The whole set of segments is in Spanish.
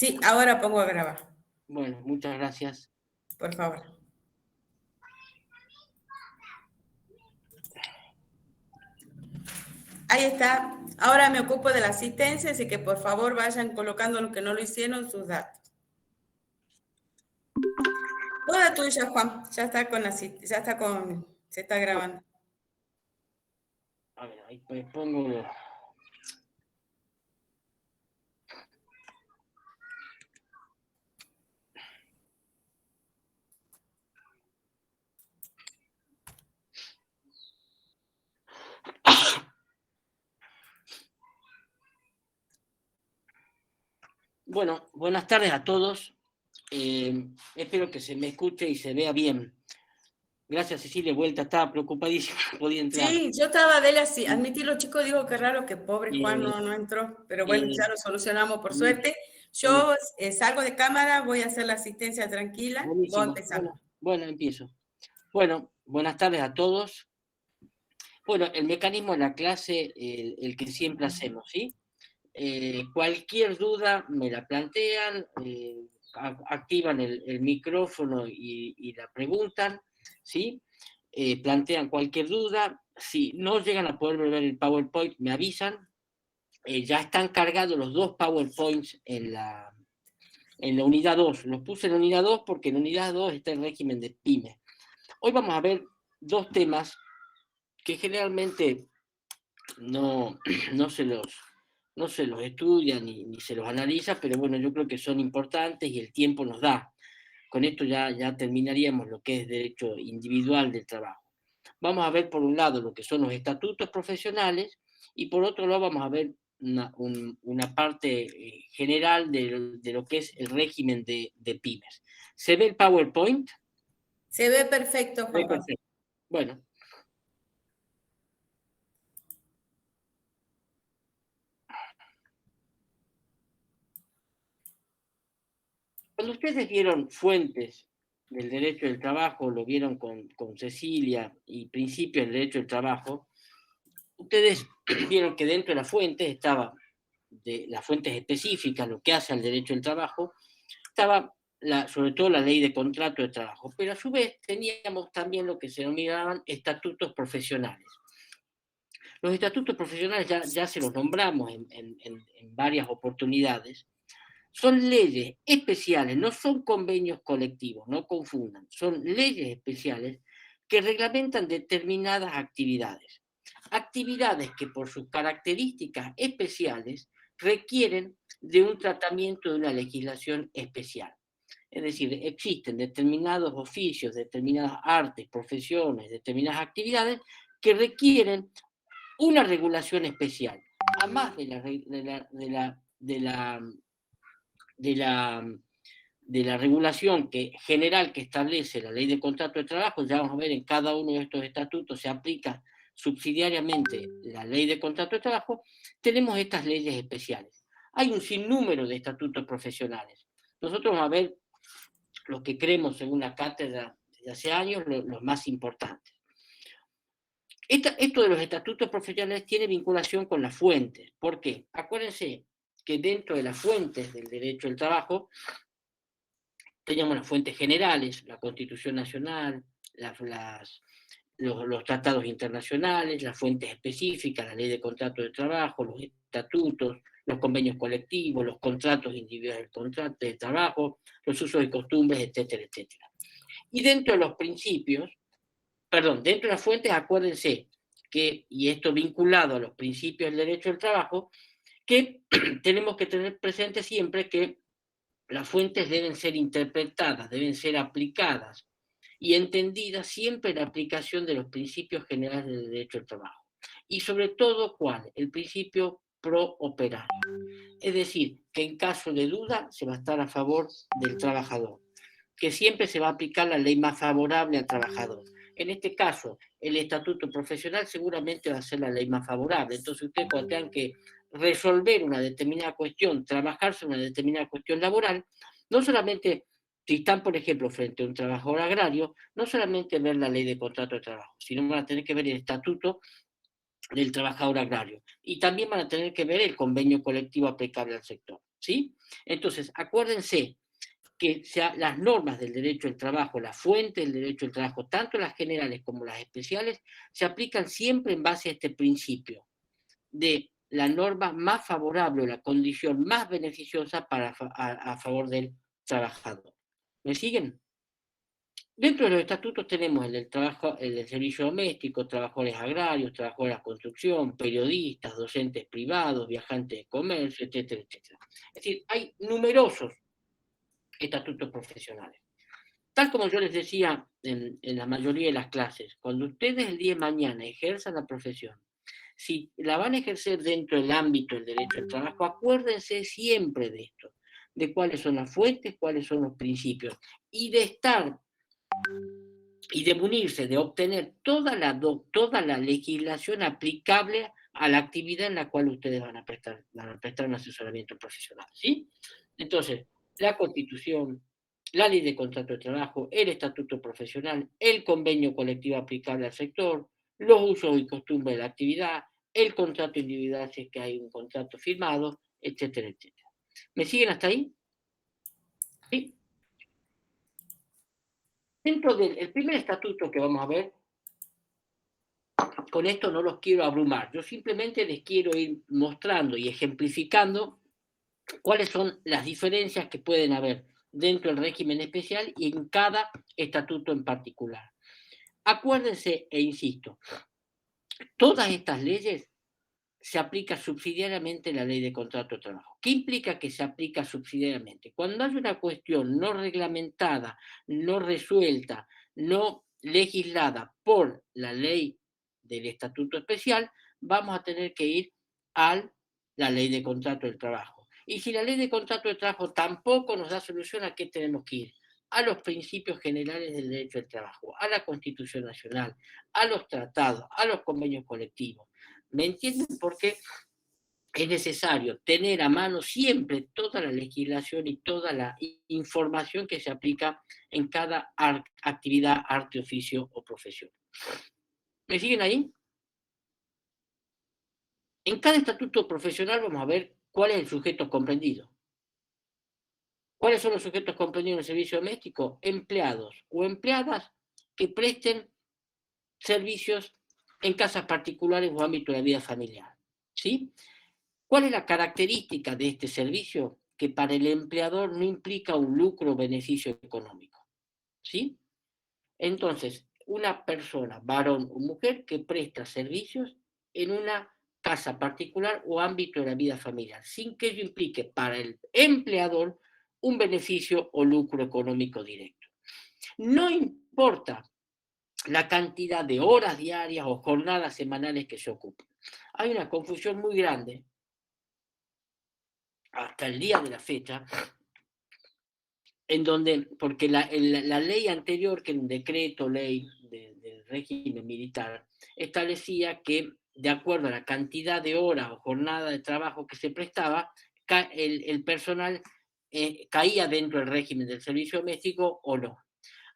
Sí, ahora pongo a grabar, Bueno, muchas gracias. por favor. Ahí está. Ahora me ocupo de la asistencia, así que por favor vayan colocando los que no lo hicieron sus datos. Toda tuya, Juan. Ya está ya está se está grabando. A ver, ahí pues pongo... Bueno, buenas tardes a todos. Espero que se me escuche y se vea bien. Gracias, Cecilia, vuelta, estaba preocupadísima, no podía entrar. Sí, yo estaba de él así. Admitirlo, chicos, digo que raro que pobre Juan Eh, no entró, pero bueno, eh, ya lo solucionamos por buenísimo, suerte. Yo salgo de cámara, voy a hacer la asistencia tranquila. Vos buenísimo. empezando. Bueno, empiezo. Bueno, buenas tardes a todos. Bueno, el mecanismo de la clase, el que siempre hacemos, ¿sí? Cualquier duda me la plantean, activan el micrófono y la preguntan, ¿sí? Plantean cualquier duda. Si no llegan a poder ver el PowerPoint, me avisan. Ya están cargados los dos PowerPoints en la unidad 2. Los puse en la unidad 2 porque en la unidad 2 está el régimen de pymes. Hoy vamos a ver dos temas que generalmente no, no se los estudia ni se los analiza, pero bueno, yo creo que son importantes y el tiempo nos da. Con esto ya terminaríamos lo que es derecho individual del trabajo. Vamos a ver por un lado lo que son los estatutos profesionales y por otro lado vamos a ver una parte general de lo que es el régimen de pymes. ¿Se ve el PowerPoint? Se ve perfecto, Se ve Juan Pablo. perfecto. Bueno, cuando ustedes vieron fuentes del derecho del trabajo, lo vieron con Cecilia y principios del derecho del trabajo, ustedes vieron que dentro de las fuentes estaba, de las fuentes específicas, lo que hace al derecho del trabajo, estaba sobre todo la ley de contrato de trabajo, pero a su vez teníamos también lo que se denominaban estatutos profesionales. Los estatutos profesionales ya se los nombramos en varias oportunidades. Son leyes especiales, no son convenios colectivos, no confundan, son leyes especiales que reglamentan determinadas actividades. Actividades que por sus características especiales requieren de un tratamiento de una legislación especial. Es decir, existen determinados oficios, determinadas artes, profesiones, determinadas actividades que requieren una regulación especial, además de la regulación general que establece la ley de contrato de trabajo. Ya vamos a ver en cada uno de estos estatutos se aplica subsidiariamente la ley de contrato de trabajo. Tenemos estas leyes especiales. Hay un sinnúmero de estatutos profesionales. Nosotros vamos a ver los que creemos según la cátedra de hace años, los más importantes. Esto de los estatutos profesionales tiene vinculación con las fuentes. ¿Por qué? Acuérdense que dentro de las fuentes del derecho del trabajo teníamos las fuentes generales, la Constitución Nacional, los tratados internacionales, las fuentes específicas, la ley de contrato de trabajo, los estatutos, los convenios colectivos, los contratos individuales de trabajo, los usos y costumbres, etcétera, etcétera. Y dentro de los principios, dentro de las fuentes, acuérdense que, y esto vinculado a los principios del derecho del trabajo, que tenemos que tener presente siempre que las fuentes deben ser interpretadas, deben ser aplicadas y entendidas siempre en la aplicación de los principios generales del derecho del trabajo. Y sobre todo, ¿cuál? El principio pro operario. Es decir, que en caso de duda se va a estar a favor del trabajador, que siempre se va a aplicar la ley más favorable al trabajador. En este caso, el estatuto profesional seguramente va a ser la ley más favorable. Entonces, ustedes cuando tengan que resolver una determinada cuestión, trabajarse una determinada cuestión laboral, no solamente, si están, por ejemplo, frente a un trabajador agrario, no solamente ver la ley de contrato de trabajo, sino van a tener que ver el estatuto del trabajador agrario. Y también van a tener que ver el convenio colectivo aplicable al sector. ¿sí? Entonces, acuérdense que las normas del derecho del trabajo, la fuente del derecho del trabajo, tanto las generales como las especiales, se aplican siempre en base a este principio de la norma más favorable o la condición más beneficiosa a favor del trabajador. ¿Me siguen? Dentro de los estatutos tenemos el del trabajo, el del servicio doméstico, trabajadores agrarios, trabajadores de la construcción, periodistas, docentes privados, viajantes de comercio, etcétera, etcétera. Es decir, hay numerosos estatutos profesionales. Tal como yo les decía en la mayoría de las clases, cuando ustedes el día de mañana ejerzan la profesión, si la van a ejercer dentro del ámbito del derecho al trabajo, acuérdense siempre de esto, de cuáles son las fuentes, cuáles son los principios, y de estar y de munirse, de obtener toda la legislación aplicable a la actividad en la cual ustedes van a prestar un asesoramiento profesional, ¿sí? Entonces, la Constitución, la Ley de Contrato de Trabajo, el Estatuto Profesional, el convenio colectivo aplicable al sector, los usos y costumbres de la actividad, el contrato individual si es que hay un contrato firmado, etcétera, etcétera. ¿Me siguen hasta ahí? ¿Sí? Dentro del primer estatuto que vamos a ver, con esto no los quiero abrumar, yo simplemente les quiero ir mostrando y ejemplificando cuáles son las diferencias que pueden haber dentro del régimen especial y en cada estatuto en particular. Acuérdense, e insisto, todas estas leyes se aplica subsidiariamente la ley de contrato de trabajo. ¿Qué implica que se aplica subsidiariamente? Cuando hay una cuestión no reglamentada, no resuelta, no legislada por la ley del estatuto especial, vamos a tener que ir a la ley de contrato del trabajo. Y si la ley de contrato de trabajo tampoco nos da solución, ¿a qué tenemos que ir? A los principios generales del derecho del trabajo, a la Constitución Nacional, a los tratados, a los convenios colectivos. ¿Me entienden? Porque es necesario tener a mano siempre toda la legislación y toda la información que se aplica en cada actividad, arte, oficio o profesión. ¿Me siguen ahí? En cada estatuto profesional vamos a ver cuál es el sujeto comprendido. ¿Cuáles son los sujetos comprendidos en el servicio doméstico? Empleados o empleadas que presten servicios en casas particulares o ámbito de la vida familiar. ¿Sí? ¿Cuál es la característica de este servicio? Que para el empleador no implica un lucro o beneficio económico. ¿Sí? Entonces, una persona, varón o mujer, que presta servicios en una casa particular o ámbito de la vida familiar, sin que ello implique para el empleador un beneficio o lucro económico directo. No importa la cantidad de horas diarias o jornadas semanales que se ocupen. Hay una confusión muy grande hasta el día de la fecha, en donde, porque la ley anterior, que era un decreto ley del régimen militar, establecía que de acuerdo a la cantidad de horas o jornada de trabajo que se prestaba, el personal caía dentro del régimen del servicio doméstico o no.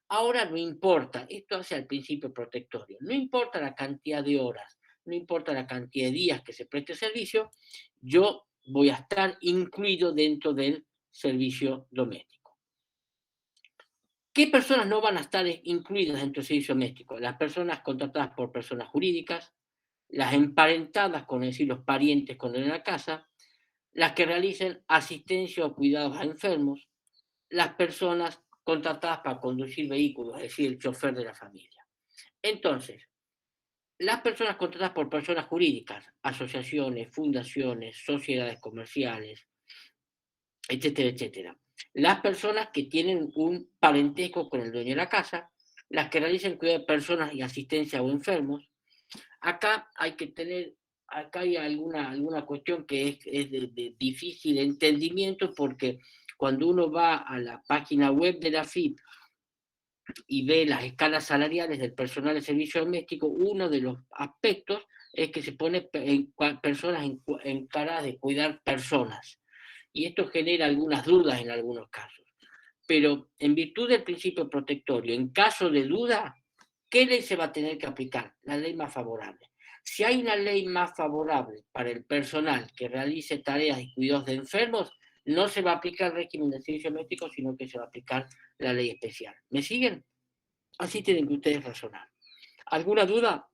Ahora no importa, esto hace al principio protectorio, no importa la cantidad de horas, no importa la cantidad de días que se preste servicio, yo voy a estar incluido dentro del servicio doméstico. ¿Qué personas no van a estar incluidas dentro del servicio doméstico? Las personas contratadas por personas jurídicas, las emparentadas, con es decir, los parientes con en la casa, las que realicen asistencia o cuidados a enfermos, las personas contratadas para conducir vehículos, es decir, el chofer de la familia. Entonces, las personas contratadas por personas jurídicas, asociaciones, fundaciones, sociedades comerciales, etcétera, etcétera. Las personas que tienen un parentesco con el dueño de la casa, las que realizan cuidado de personas y asistencia o enfermos. Acá hay alguna cuestión que es de difícil entendimiento, porque cuando uno va a la página web de la AFIP y ve las escalas salariales del personal de servicio doméstico, uno de los aspectos es que se pone personas encargadas de cuidar personas. Y esto genera algunas dudas en algunos casos. Pero en virtud del principio protectorio, en caso de duda, ¿qué ley se va a tener que aplicar? La ley más favorable. Si hay una ley más favorable para el personal que realice tareas y cuidados de enfermos, no se va a aplicar el régimen del servicio doméstico, sino que se va a aplicar la ley especial. ¿Me siguen? Así tienen que ustedes razonar. ¿Alguna duda?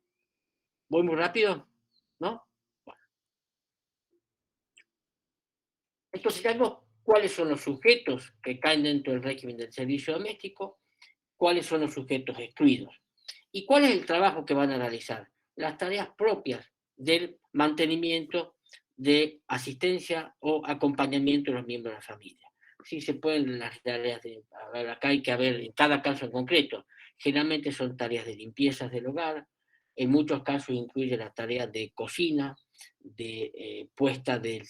¿Voy muy rápido? ¿No? Bueno. Entonces, sabemos cuáles son los sujetos que caen dentro del régimen del servicio doméstico, cuáles son los sujetos excluidos y cuál es el trabajo que van a realizar. Las tareas propias del mantenimiento, de asistencia o acompañamiento de los miembros de la familia. Sí se pueden las tareas acá hay que ver en cada caso en concreto. Generalmente son tareas de limpieza del hogar, en muchos casos incluye las tareas de cocina, de puesta de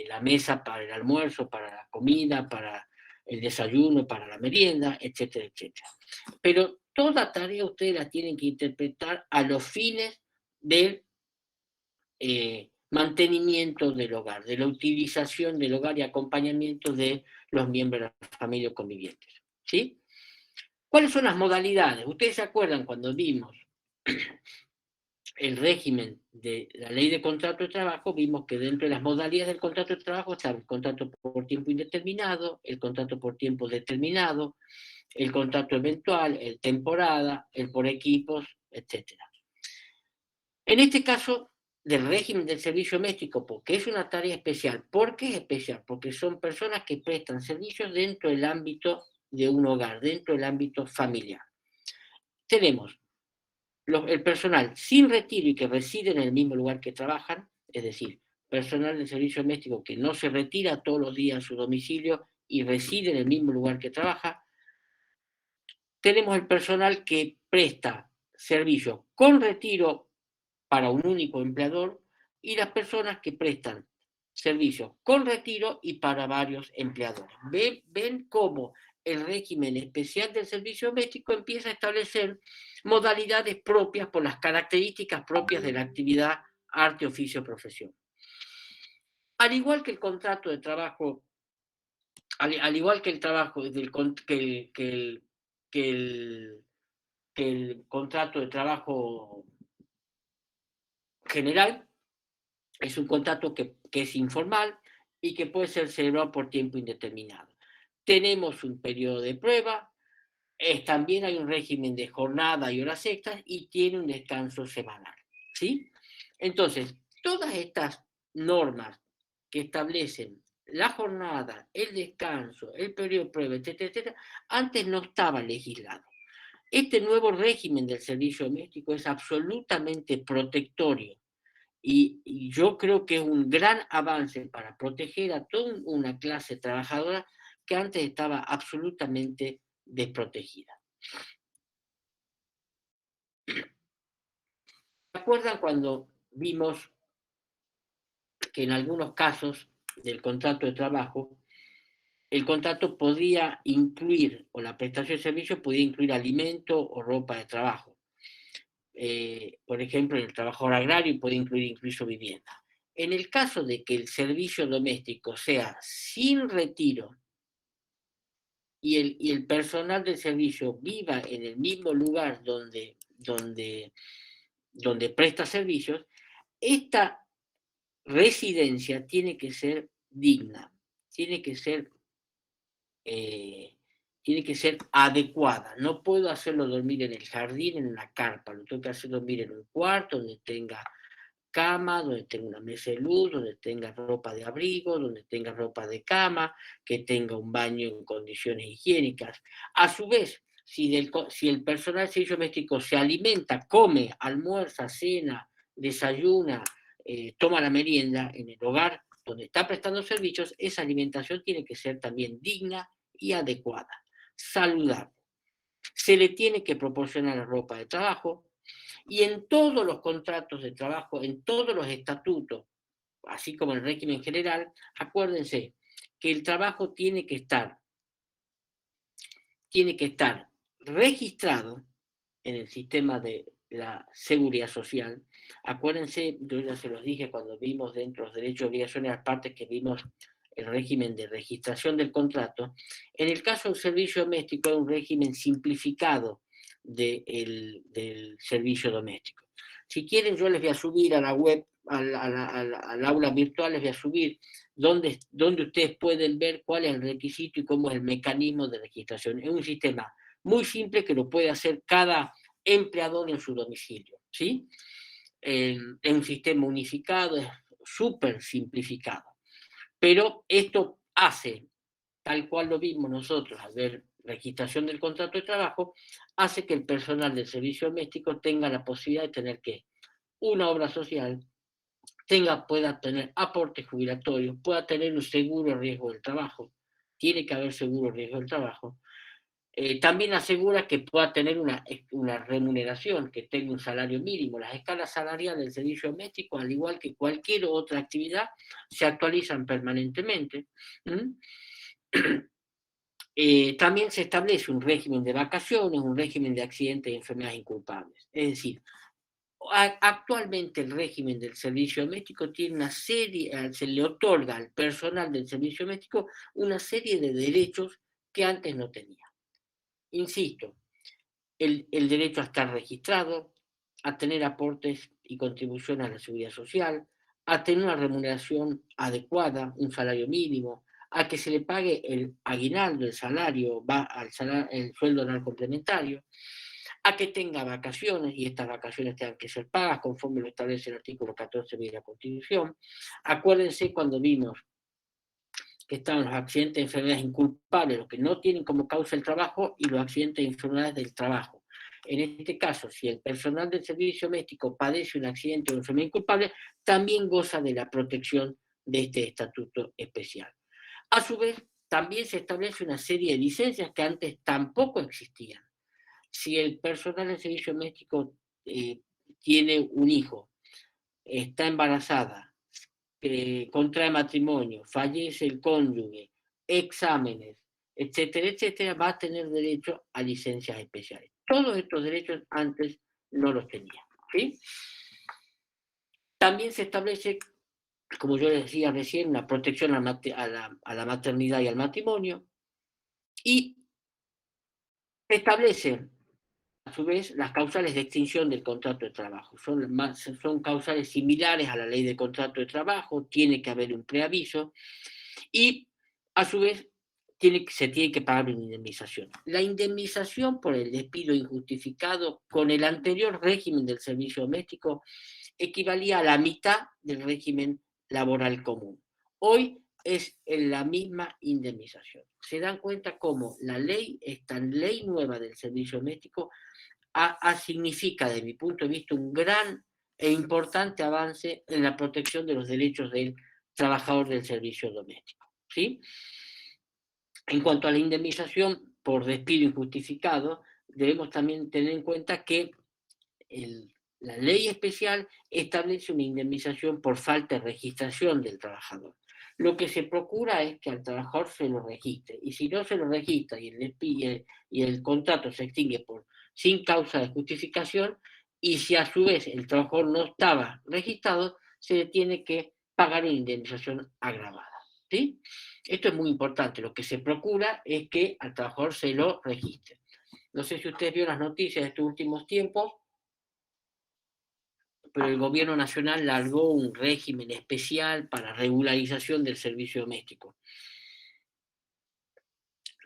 la mesa para el almuerzo, para la comida, para el desayuno, para la merienda, etcétera, etcétera. Pero toda tarea ustedes la tienen que interpretar a los fines del mantenimiento del hogar, de la utilización del hogar y acompañamiento de los miembros de la familia convivientes. ¿Sí? ¿Cuáles son las modalidades? Ustedes se acuerdan cuando vimos el régimen de la ley de contrato de trabajo, vimos que dentro de las modalidades del contrato de trabajo estaba el contrato por tiempo indeterminado, el contrato por tiempo determinado, el contrato eventual, el temporada, el por equipos, etc. En este caso, del régimen del servicio doméstico, porque es una tarea especial. ¿Por qué es especial? Porque son personas que prestan servicios dentro del ámbito de un hogar, dentro del ámbito familiar. Tenemos el personal sin retiro y que reside en el mismo lugar que trabajan, es decir, personal de servicio doméstico que no se retira todos los días a su domicilio y reside en el mismo lugar que trabaja. Tenemos el personal que presta servicio con retiro para un único empleador y las personas que prestan servicios con retiro y para varios empleadores. ¿Ven cómo el régimen especial del servicio doméstico empieza a establecer modalidades propias por las características propias de la actividad arte, oficio, profesión? Al igual que el contrato de trabajo, al igual que el trabajo, que el contrato de trabajo general, es un contrato que es informal y que puede ser celebrado por tiempo indeterminado. Tenemos un periodo de prueba, también hay un régimen de jornada y horas extras y tiene un descanso semanal. ¿Sí? Entonces, todas estas normas que establecen la jornada, el descanso, el periodo de prueba, etcétera, etcétera, antes no estaba legislado. Este nuevo régimen del servicio doméstico es absolutamente protectorio y yo creo que es un gran avance para proteger a toda una clase trabajadora que antes estaba absolutamente desprotegida. ¿Se acuerdan cuando vimos que en algunos casos del contrato de trabajo, el contrato podía incluir, o la prestación de servicio podía incluir alimento o ropa de trabajo? Por ejemplo, en el trabajador agrario puede incluir incluso vivienda. En el caso de que el servicio doméstico sea sin retiro y el personal del servicio viva en el mismo lugar donde presta servicios, esta residencia tiene que ser digna, tiene que ser adecuada. No puedo hacerlo dormir en el jardín, en una carpa, lo tengo que hacer dormir en un cuarto donde tenga cama, donde tenga una mesa de luz, donde tenga ropa de abrigo, donde tenga ropa de cama, que tenga un baño en condiciones higiénicas. A su vez, si el personal de servicio doméstico se alimenta, come, almuerza, cena, desayuna, toma la merienda en el hogar donde está prestando servicios, esa alimentación tiene que ser también digna y adecuada, saludable. Se le tiene que proporcionar ropa de trabajo y en todos los contratos de trabajo, en todos los estatutos, así como el régimen general, acuérdense que el trabajo tiene que estar registrado en el sistema de la seguridad social. Acuérdense, yo ya se los dije cuando vimos dentro de los derechos y obligaciones, las partes que vimos el régimen de registración del contrato. En el caso del servicio doméstico, es un régimen simplificado del servicio doméstico. Si quieren, yo les voy a subir a la web, al aula virtual, les voy a subir, donde ustedes pueden ver cuál es el requisito y cómo es el mecanismo de registración. Es un sistema muy simple que lo puede hacer cada empleador en su domicilio, ¿sí? Es un sistema unificado, es súper simplificado. Pero esto hace, tal cual lo vimos nosotros al ver registración del contrato de trabajo, hace que el personal del servicio doméstico tenga la posibilidad de tener que una obra social, pueda tener aportes jubilatorios, pueda tener un seguro riesgo del trabajo, tiene que haber seguro riesgo del trabajo. También asegura que pueda tener una remuneración, que tenga un salario mínimo. Las escalas salariales del servicio doméstico, al igual que cualquier otra actividad, se actualizan permanentemente. También se establece un régimen de vacaciones, un régimen de accidentes y enfermedades inculpables. Es decir, actualmente el régimen del servicio doméstico tiene una serie, se le otorga al personal del servicio doméstico una serie de derechos que antes no tenía. Insisto, el derecho a estar registrado, a tener aportes y contribuciones a la seguridad social, a tener una remuneración adecuada, un salario mínimo, a que se le pague el aguinaldo, el salario, el sueldo anual complementario, a que tenga vacaciones y estas vacaciones tengan que ser pagas conforme lo establece el artículo 14 de la Constitución. Acuérdense cuando vimos que estaban los accidentes de enfermedades inculpables, los que no tienen como causa el trabajo, y los accidentes de enfermedades del trabajo. En este caso, si el personal del servicio doméstico padece un accidente o enfermedad inculpable, también goza de la protección de este estatuto especial. A su vez, también se establece una serie de licencias que antes tampoco existían. Si el personal del servicio doméstico tiene un hijo, está embarazada, contrae matrimonio, fallece el cónyuge, exámenes, etcétera, etcétera, va a tener derecho a licencias especiales. Todos estos derechos antes no los tenía, ¿sí? También se establece, como yo les decía recién, una protección a la maternidad y al matrimonio, y se establece a su vez, las causales de extinción del contrato de trabajo son causales similares a la ley de contrato de trabajo, tiene que haber un preaviso y, a su vez, se tiene que pagar una indemnización. La indemnización por el despido injustificado con el anterior régimen del servicio doméstico equivalía a la mitad del régimen laboral común. Hoy es en la misma indemnización. Se dan cuenta cómo la ley, esta ley nueva del servicio doméstico, significa, desde mi punto de vista, un gran e importante avance en la protección de los derechos del trabajador del servicio doméstico, ¿sí? En cuanto a la indemnización por despido injustificado, debemos también tener en cuenta que la ley especial establece una indemnización por falta de registración del trabajador. Lo que se procura es que al trabajador se lo registre, y si no se lo registra y el contrato se extingue sin causa de justificación, y si a su vez el trabajador no estaba registrado, se le tiene que pagar una indemnización agravada, ¿sí? Esto es muy importante. Lo que se procura es que al trabajador se lo registre. No sé si ustedes vieron las noticias de estos últimos tiempos, pero el gobierno nacional largó un régimen especial para regularización del servicio doméstico.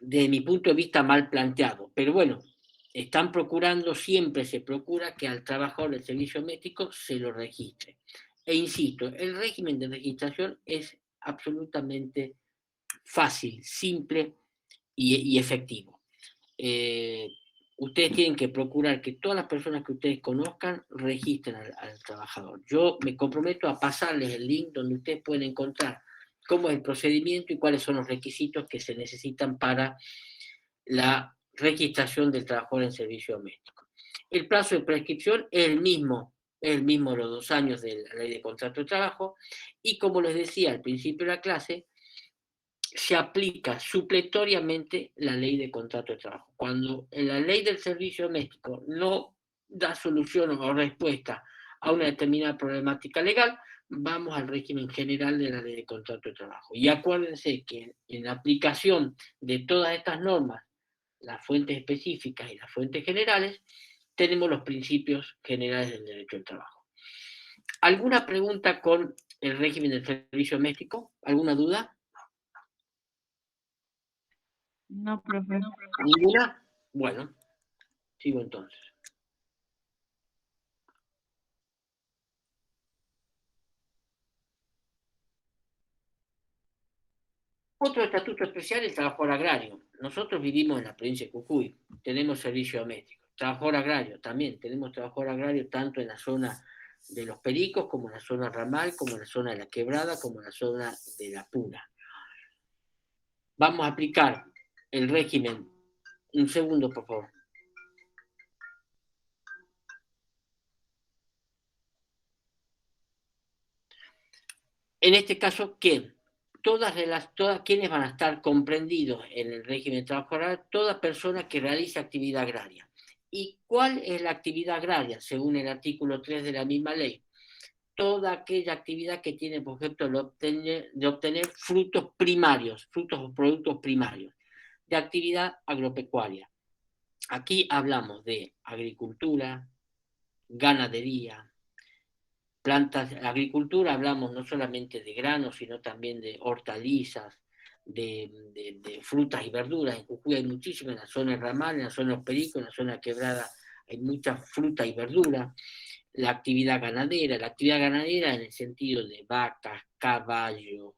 Desde mi punto de vista, mal planteado, pero bueno, siempre se procura que al trabajador del servicio doméstico se lo registre. E insisto, el régimen de registración es absolutamente fácil, simple y efectivo. Ustedes tienen que procurar que todas las personas que ustedes conozcan registren al trabajador. Yo me comprometo a pasarles el link donde ustedes pueden encontrar cómo es el procedimiento y cuáles son los requisitos que se necesitan para la registración del trabajador en servicio doméstico. El plazo de prescripción es el mismo de los 2 años de la ley de contrato de trabajo, y como les decía al principio de la clase, se aplica supletoriamente la ley de contrato de trabajo. Cuando la ley del servicio doméstico no da solución o respuesta a una determinada problemática legal, vamos al régimen general de la ley de contrato de trabajo. Y acuérdense que en la aplicación de todas estas normas, las fuentes específicas y las fuentes generales, tenemos los principios generales del derecho del trabajo. ¿Alguna pregunta con el régimen del servicio doméstico? ¿Alguna duda? No, profe. ¿Ninguna? Bueno, sigo entonces. Otro estatuto especial, el trabajador agrario. Nosotros vivimos en la provincia de Jujuy, tenemos servicio doméstico. Trabajador agrario también, tenemos trabajador agrario tanto en la zona de los Pericos, como en la zona Ramal, como en la zona de la Quebrada, como en la zona de la Puna. Vamos a aplicar el régimen. Un segundo, por favor. En este caso, ¿quién? Todas quienes van a estar comprendidos en el régimen de trabajo agrario, toda persona que realice actividad agraria. ¿Y cuál es la actividad agraria? Según el artículo 3 de la misma ley. Toda aquella actividad que tiene por objeto de obtener frutos primarios, frutos o productos primarios, de actividad agropecuaria. Aquí hablamos de agricultura, ganadería, plantas, agricultura, hablamos no solamente de granos, sino también de hortalizas, de frutas y verduras. En Jujuy hay muchísimas, en la zona de Ramal, en la zona de Los Pericos, en la zona Quebrada hay mucha fruta y verdura. La actividad ganadera en el sentido de vacas, caballos,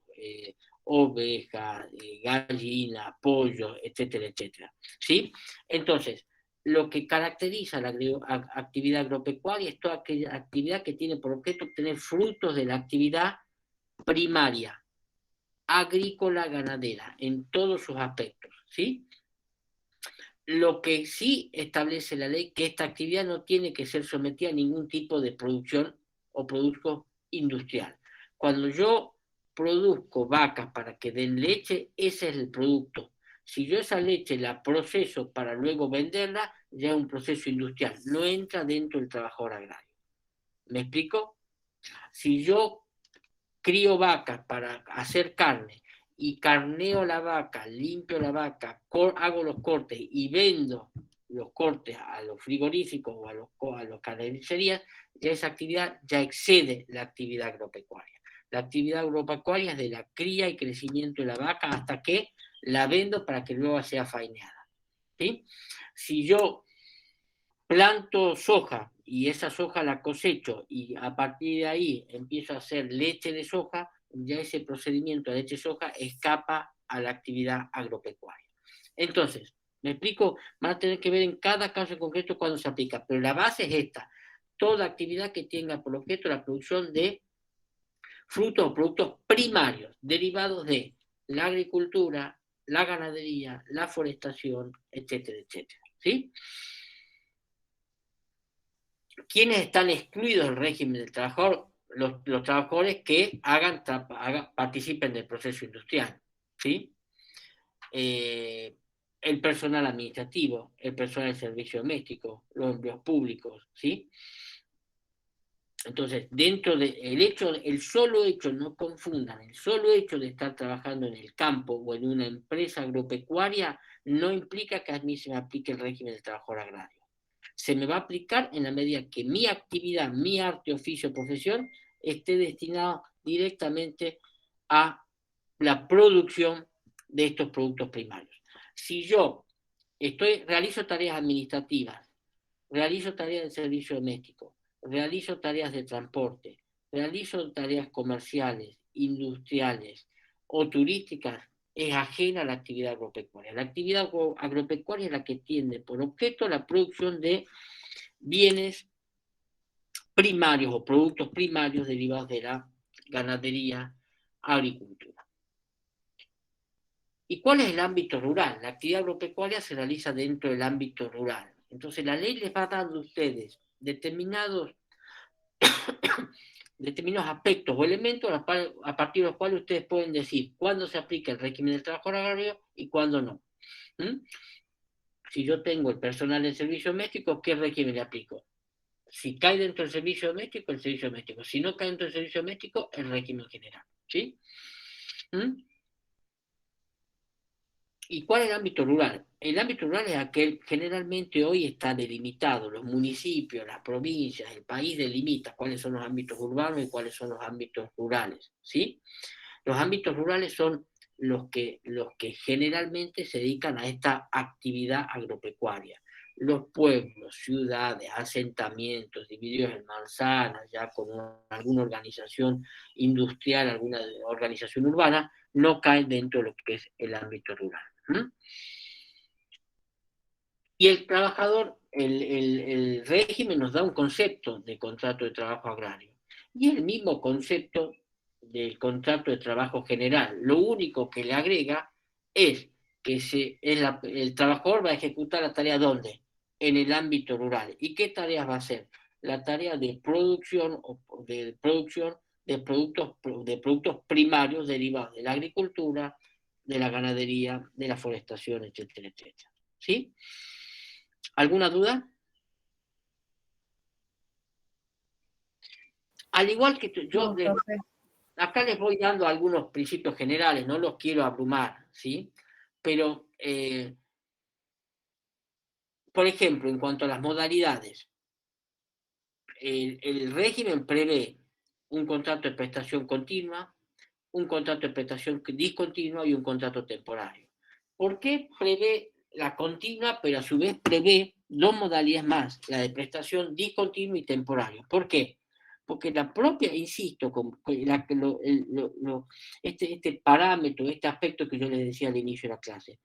ovejas, gallinas, pollos, etcétera, etcétera. ¿Sí? Entonces, lo que caracteriza la actividad agropecuaria es toda aquella actividad que tiene por objeto obtener frutos de la actividad primaria, agrícola, ganadera, en todos sus aspectos, ¿sí? Lo que sí establece la ley que esta actividad no tiene que ser sometida a ningún tipo de producción o producto industrial. Cuando yo produzco vacas para que den leche, ese es el producto. Si yo esa leche la proceso para luego venderla, ya es un proceso industrial, no entra dentro del trabajador agrario. ¿Me explico? Si yo crío vacas para hacer carne y carneo la vaca, limpio la vaca, hago los cortes y vendo los cortes a los frigoríficos o a los carnicerías, ya esa actividad ya excede la actividad agropecuaria. La actividad agropecuaria es de la cría y crecimiento de la vaca hasta que la vendo para que luego sea faineada. ¿Sí? Si yo planto soja y esa soja la cosecho y a partir de ahí empiezo a hacer leche de soja, ya ese procedimiento de leche de soja escapa a la actividad agropecuaria. Entonces, me explico, van a tener que ver en cada caso en concreto cuándo se aplica, pero la base es esta: toda actividad que tenga por objeto la producción de frutos o productos primarios derivados de la agricultura, la ganadería, la forestación, etcétera, etcétera. ¿Sí? ¿Quiénes están excluidos del régimen del trabajador? Los trabajadores que participen del proceso industrial, ¿sí? El personal administrativo, el personal de servicio doméstico, los empleos públicos, ¿sí? Entonces, dentro del el solo hecho, no confundan, el solo hecho de estar trabajando en el campo o en una empresa agropecuaria no implica que a mí se me aplique el régimen del trabajador agrario. Se me va a aplicar en la medida que mi actividad, mi arte, oficio, profesión, esté destinado directamente a la producción de estos productos primarios. Si yo realizo tareas administrativas, realizo tareas de servicio doméstico, realizo tareas de transporte, realizo tareas comerciales, industriales o turísticas, es ajena a la actividad agropecuaria. La actividad agropecuaria es la que tiene por objeto la producción de bienes primarios o productos primarios derivados de la ganadería, agricultura. ¿Y cuál es el ámbito rural? La actividad agropecuaria se realiza dentro del ámbito rural. Entonces la ley les va dando a ustedes determinados aspectos o elementos a partir de los cuales ustedes pueden decir cuándo se aplica el régimen del trabajo agrario y cuándo no. Si yo tengo el personal del servicio doméstico, ¿qué régimen le aplico? Si cae dentro del servicio doméstico, el servicio doméstico. Si no cae dentro del servicio doméstico, el régimen general. ¿Sí? ¿Y cuál es el ámbito rural? El ámbito rural es aquel, generalmente hoy está delimitado, los municipios, las provincias, el país delimita cuáles son los ámbitos urbanos y cuáles son los ámbitos rurales, ¿sí? Los ámbitos rurales son los que generalmente se dedican a esta actividad agropecuaria. Los pueblos, ciudades, asentamientos divididos en manzanas, ya con alguna organización industrial, alguna organización urbana, no caen dentro de lo que es el ámbito rural. Y el trabajador, el régimen nos da un concepto de contrato de trabajo agrario. Y el mismo concepto del contrato de trabajo general. Lo único que le agrega es que el trabajador va a ejecutar la tarea ¿dónde? En el ámbito rural. ¿Y qué tareas va a hacer? La tarea de producción de productos primarios derivados de la agricultura, de la ganadería, de la forestación, etcétera, etcétera. ¿Sí? ¿Alguna duda? Al igual que yo, No, profe. acá les voy dando algunos principios generales, no los quiero abrumar, ¿sí? Pero, por ejemplo, en cuanto a las modalidades, el régimen prevé un contrato de prestación continua, un contrato de prestación discontinua y un contrato temporario. ¿Por qué prevé la continua, pero a su vez prevé dos modalidades más, la de prestación discontinua y temporario? ¿Por qué? Porque la propia, insisto, este parámetro, este aspecto que yo les decía al inicio de la clase,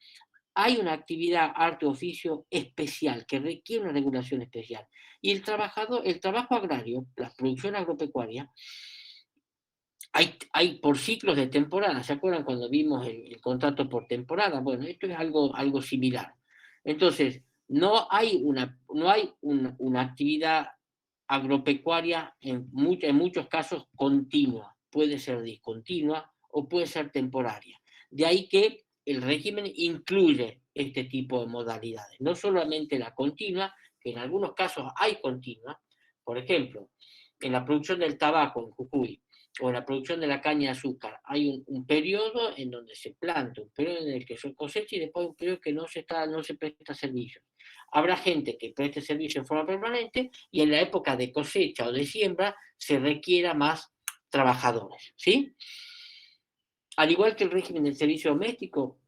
hay una actividad arte-oficio especial que requiere una regulación especial. Y el trabajo agrario, la producción agropecuaria, hay por ciclos de temporada. ¿Se acuerdan cuando vimos el contrato por temporada? Bueno, esto es algo similar. Entonces, no hay una actividad agropecuaria en muchos casos continua. Puede ser discontinua o puede ser temporaria. De ahí que el régimen incluye este tipo de modalidades. No solamente la continua, que en algunos casos hay continua. Por ejemplo, en la producción del tabaco en Jujuy, o en la producción de la caña de azúcar, hay un periodo en donde se planta, un periodo en el que se cosecha y después un periodo que no se presta servicio. Habrá gente que preste servicio en forma permanente y en la época de cosecha o de siembra se requiera más trabajadores, ¿sí? Al igual que el régimen del servicio doméstico,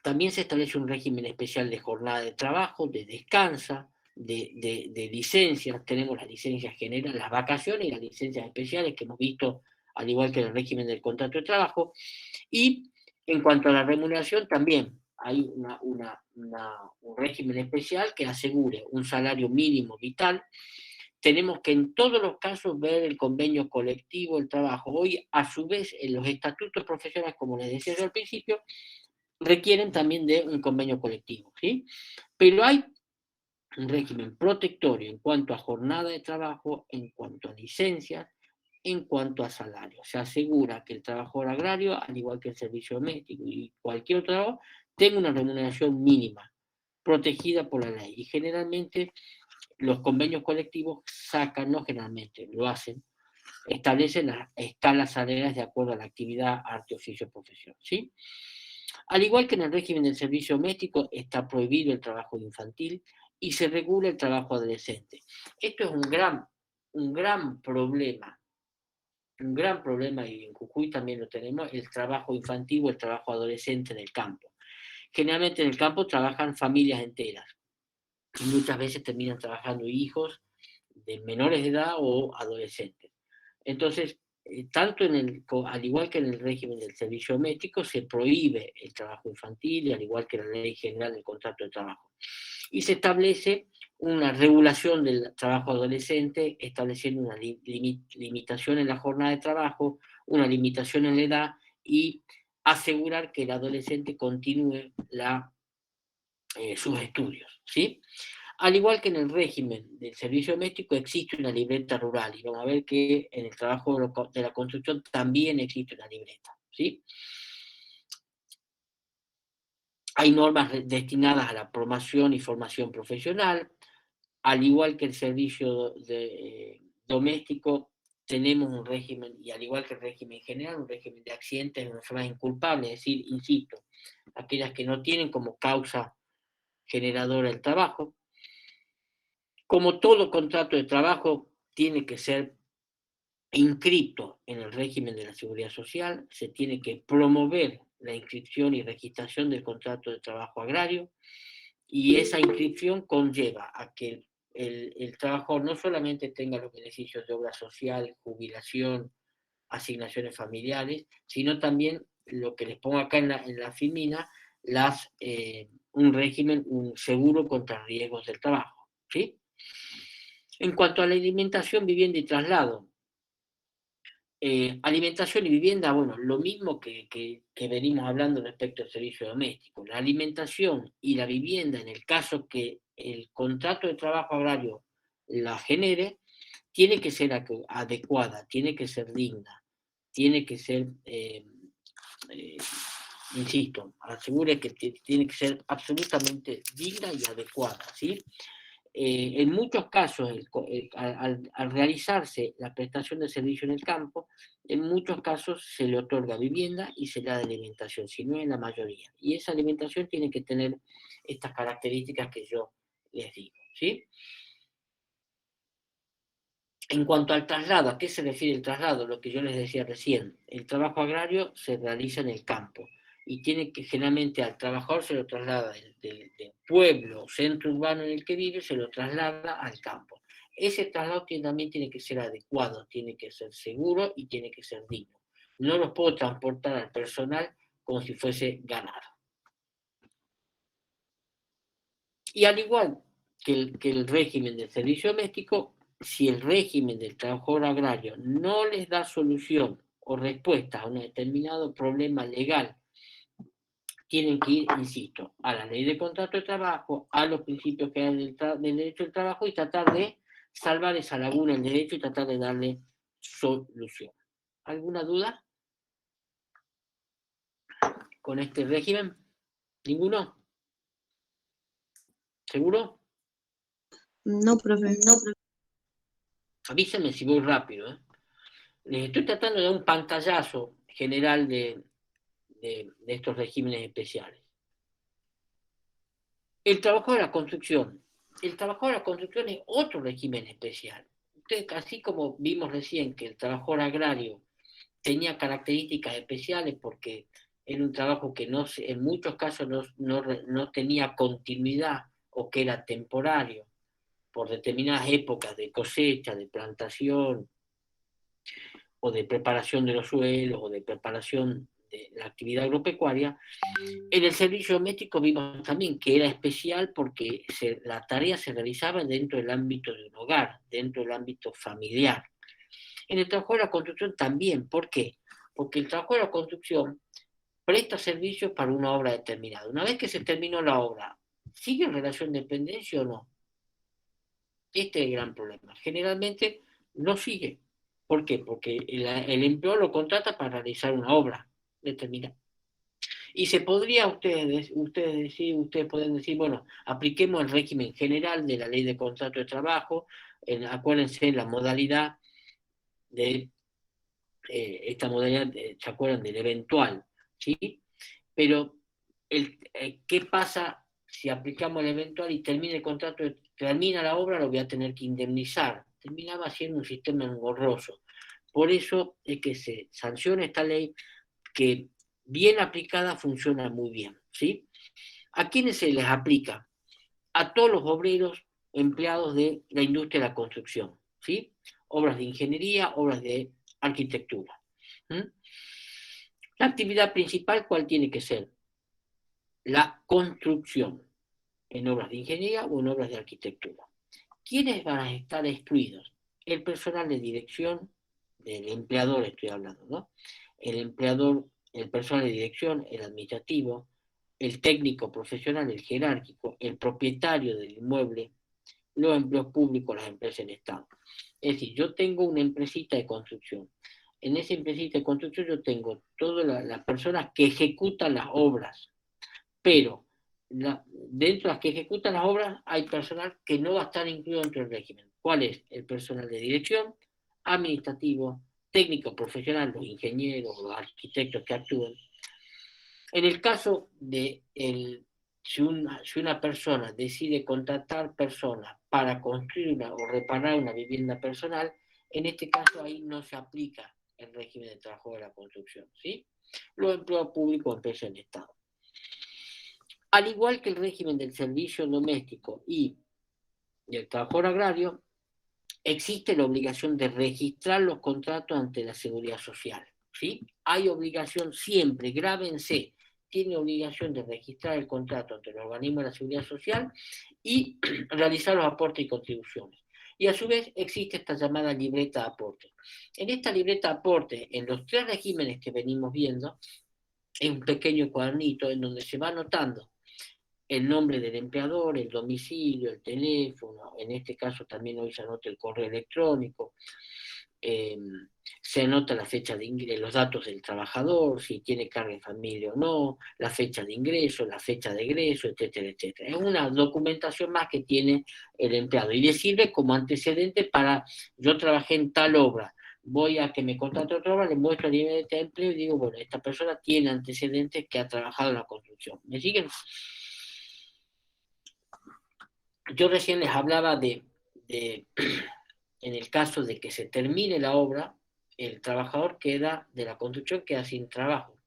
también se establece un régimen especial de jornada de trabajo, de descansa, de licencias. Tenemos las licencias generales, las vacaciones y las licencias especiales que hemos visto, al igual que el régimen del contrato de trabajo. Y en cuanto a la remuneración, también hay un régimen especial que asegure un salario mínimo vital. Tenemos que en todos los casos ver el convenio colectivo del trabajo. Hoy, a su vez, en los estatutos profesionales, como les decía yo al principio, requieren también de un convenio colectivo, ¿sí? Pero hay un régimen protectorio en cuanto a jornada de trabajo, en cuanto a licencias, en cuanto a salario. Se asegura que el trabajador agrario, al igual que el servicio doméstico y cualquier otro trabajo, tenga una remuneración mínima, protegida por la ley. Y generalmente los convenios colectivos sacan, no generalmente, lo hacen, establecen las escalas salariales de acuerdo a la actividad, arte, oficio, profesión, ¿sí? Al igual que en el régimen del servicio doméstico, está prohibido el trabajo infantil y se regula el trabajo adolescente. Esto es un gran problema, y en Jujuy también lo tenemos, el trabajo infantil o el trabajo adolescente en el campo. Generalmente en el campo trabajan familias enteras y muchas veces terminan trabajando hijos de menores de edad o adolescentes. Entonces, al igual que en el régimen del servicio doméstico, se prohíbe el trabajo infantil, y al igual que la ley general del contrato de trabajo. Y se establece una regulación del trabajo adolescente, estableciendo una limitación en la jornada de trabajo, una limitación en la edad y asegurar que el adolescente continúe sus estudios, ¿sí? Al igual que en el régimen del servicio doméstico existe una libreta rural y vamos a ver que en el trabajo de la construcción también existe una libreta, ¿sí? Hay normas destinadas a la promoción y formación profesional, al igual que el servicio doméstico tenemos un régimen, y al igual que el régimen general, un régimen de accidentes, de enfermedades inculpables, es decir, insisto, aquellas que no tienen como causa generadora el trabajo. Como todo contrato de trabajo tiene que ser inscrito en el régimen de la Seguridad Social, se tiene que promover la inscripción y registración del contrato de trabajo agrario, y esa inscripción conlleva a que el trabajador no solamente tenga los beneficios de obra social, jubilación, asignaciones familiares, sino también lo que les pongo acá en la filmina, un régimen, un seguro contra riesgos del trabajo, ¿sí? En cuanto a la alimentación, vivienda y traslado, alimentación y vivienda, bueno, lo mismo que venimos hablando respecto al servicio doméstico. La alimentación y la vivienda, en el caso que el contrato de trabajo agrario la genere, tiene que ser adecuada, tiene que ser digna, tiene que ser, insisto, asegure que tiene que ser absolutamente digna y adecuada, ¿sí? En muchos casos, al realizarse la prestación de servicio en el campo, en muchos casos se le otorga vivienda y se le da alimentación, si no en la mayoría. Y esa alimentación tiene que tener estas características que yo les digo, ¿sí? En cuanto al traslado, ¿a qué se refiere el traslado? Lo que yo les decía recién, el trabajo agrario se realiza en el campo y tiene que, generalmente al trabajador se lo traslada del pueblo o centro urbano en el que vive, se lo traslada al campo. Ese traslado también tiene que ser adecuado, tiene que ser seguro y tiene que ser digno. No los puedo transportar al personal como si fuese ganado. Y al igual que el régimen del servicio doméstico, si el régimen del trabajador agrario no les da solución o respuesta a un determinado problema legal, tienen que ir, insisto, a la ley de contrato de trabajo, a los principios que hay del derecho del trabajo y tratar de salvar esa laguna del derecho y tratar de darle solución. ¿Alguna duda con este régimen? ¿Ninguno? ¿Seguro? No, profe. Avísenme si voy rápido, ¿eh? Les estoy tratando de dar un pantallazo general de estos regímenes especiales. El trabajo de la construcción. El trabajo de la construcción es otro régimen especial. Ustedes, así como vimos recién que el trabajador agrario tenía características especiales porque era un trabajo que en muchos casos no tenía continuidad o que era temporario por determinadas épocas de cosecha, de plantación, o de preparación de los suelos, o de preparación de la actividad agropecuaria. En el servicio doméstico vimos también que era especial porque la tarea se realizaba dentro del ámbito de un hogar, dentro del ámbito familiar. En el trabajo de la construcción también. ¿Por qué? Porque el trabajo de la construcción presta servicios para una obra determinada. Una vez que se terminó la obra, ¿sigue en relación de dependencia o no? Este es el gran problema. Generalmente no sigue. ¿Por qué? Porque el empleador lo contrata para realizar una obra determinada. Y se podría ustedes pueden decir, bueno, apliquemos el régimen general de la ley de contrato de trabajo, acuérdense la modalidad de, esta modalidad, ¿se acuerdan? Del eventual, ¿sí? Pero, ¿qué pasa si aplicamos el eventual y termina el contrato, termina la obra, lo voy a tener que indemnizar? Terminaba siendo un sistema engorroso. Por eso es que se sanciona esta ley que, bien aplicada, funciona muy bien, ¿sí? ¿A quiénes se les aplica? A todos los obreros empleados de la industria de la construcción, ¿sí? Obras de ingeniería, obras de arquitectura. La actividad principal, ¿cuál tiene que ser? La construcción, en obras de ingeniería o en obras de arquitectura. ¿Quiénes van a estar excluidos? El personal de dirección, del empleador estoy hablando, ¿no? El empleador, el personal de dirección, el administrativo, el técnico profesional, el jerárquico, el propietario del inmueble, los empleos públicos, las empresas en Estado. Es decir, yo tengo una empresita de construcción. En esa empresita de construcción yo tengo todas las personas que ejecutan las obras, pero dentro de las que ejecutan las obras hay personal que no va a estar incluido dentro del régimen. ¿Cuál es? El personal de dirección, administrativo, técnico profesional, los ingenieros, los arquitectos que actúan, En el caso de si una persona decide contratar personas para construir o reparar una vivienda personal, en este caso ahí no se aplica el régimen de trabajo de la construcción, ¿sí? Los empleados públicos empiezan en Estado. Al igual que el régimen del servicio doméstico y del trabajador agrario, existe la obligación de registrar los contratos ante la Seguridad Social, ¿sí? Hay obligación siempre, grábense, tiene obligación de registrar el contrato ante el organismo de la Seguridad Social y realizar los aportes y contribuciones. Y a su vez existe esta llamada libreta de aporte. En esta libreta de aporte, en los 3 regímenes que venimos viendo, es un pequeño cuadernito en donde se va anotando el nombre del empleador, el domicilio, el teléfono, en este caso también hoy se anota el correo electrónico, se anota la fecha de ingreso, los datos del trabajador, si tiene carga de familia o no, la fecha de ingreso, la fecha de egreso, etcétera, etcétera. Es una documentación más que tiene el empleado y le sirve como antecedente para, yo trabajé en tal obra, voy a que me contrate otra obra, le muestro el nivel de empleo y digo, bueno, esta persona tiene antecedentes que ha trabajado en la construcción. ¿Me siguen? Yo recién les hablaba de en el caso de que se termine la obra, el trabajador de la construcción queda sin trabajo.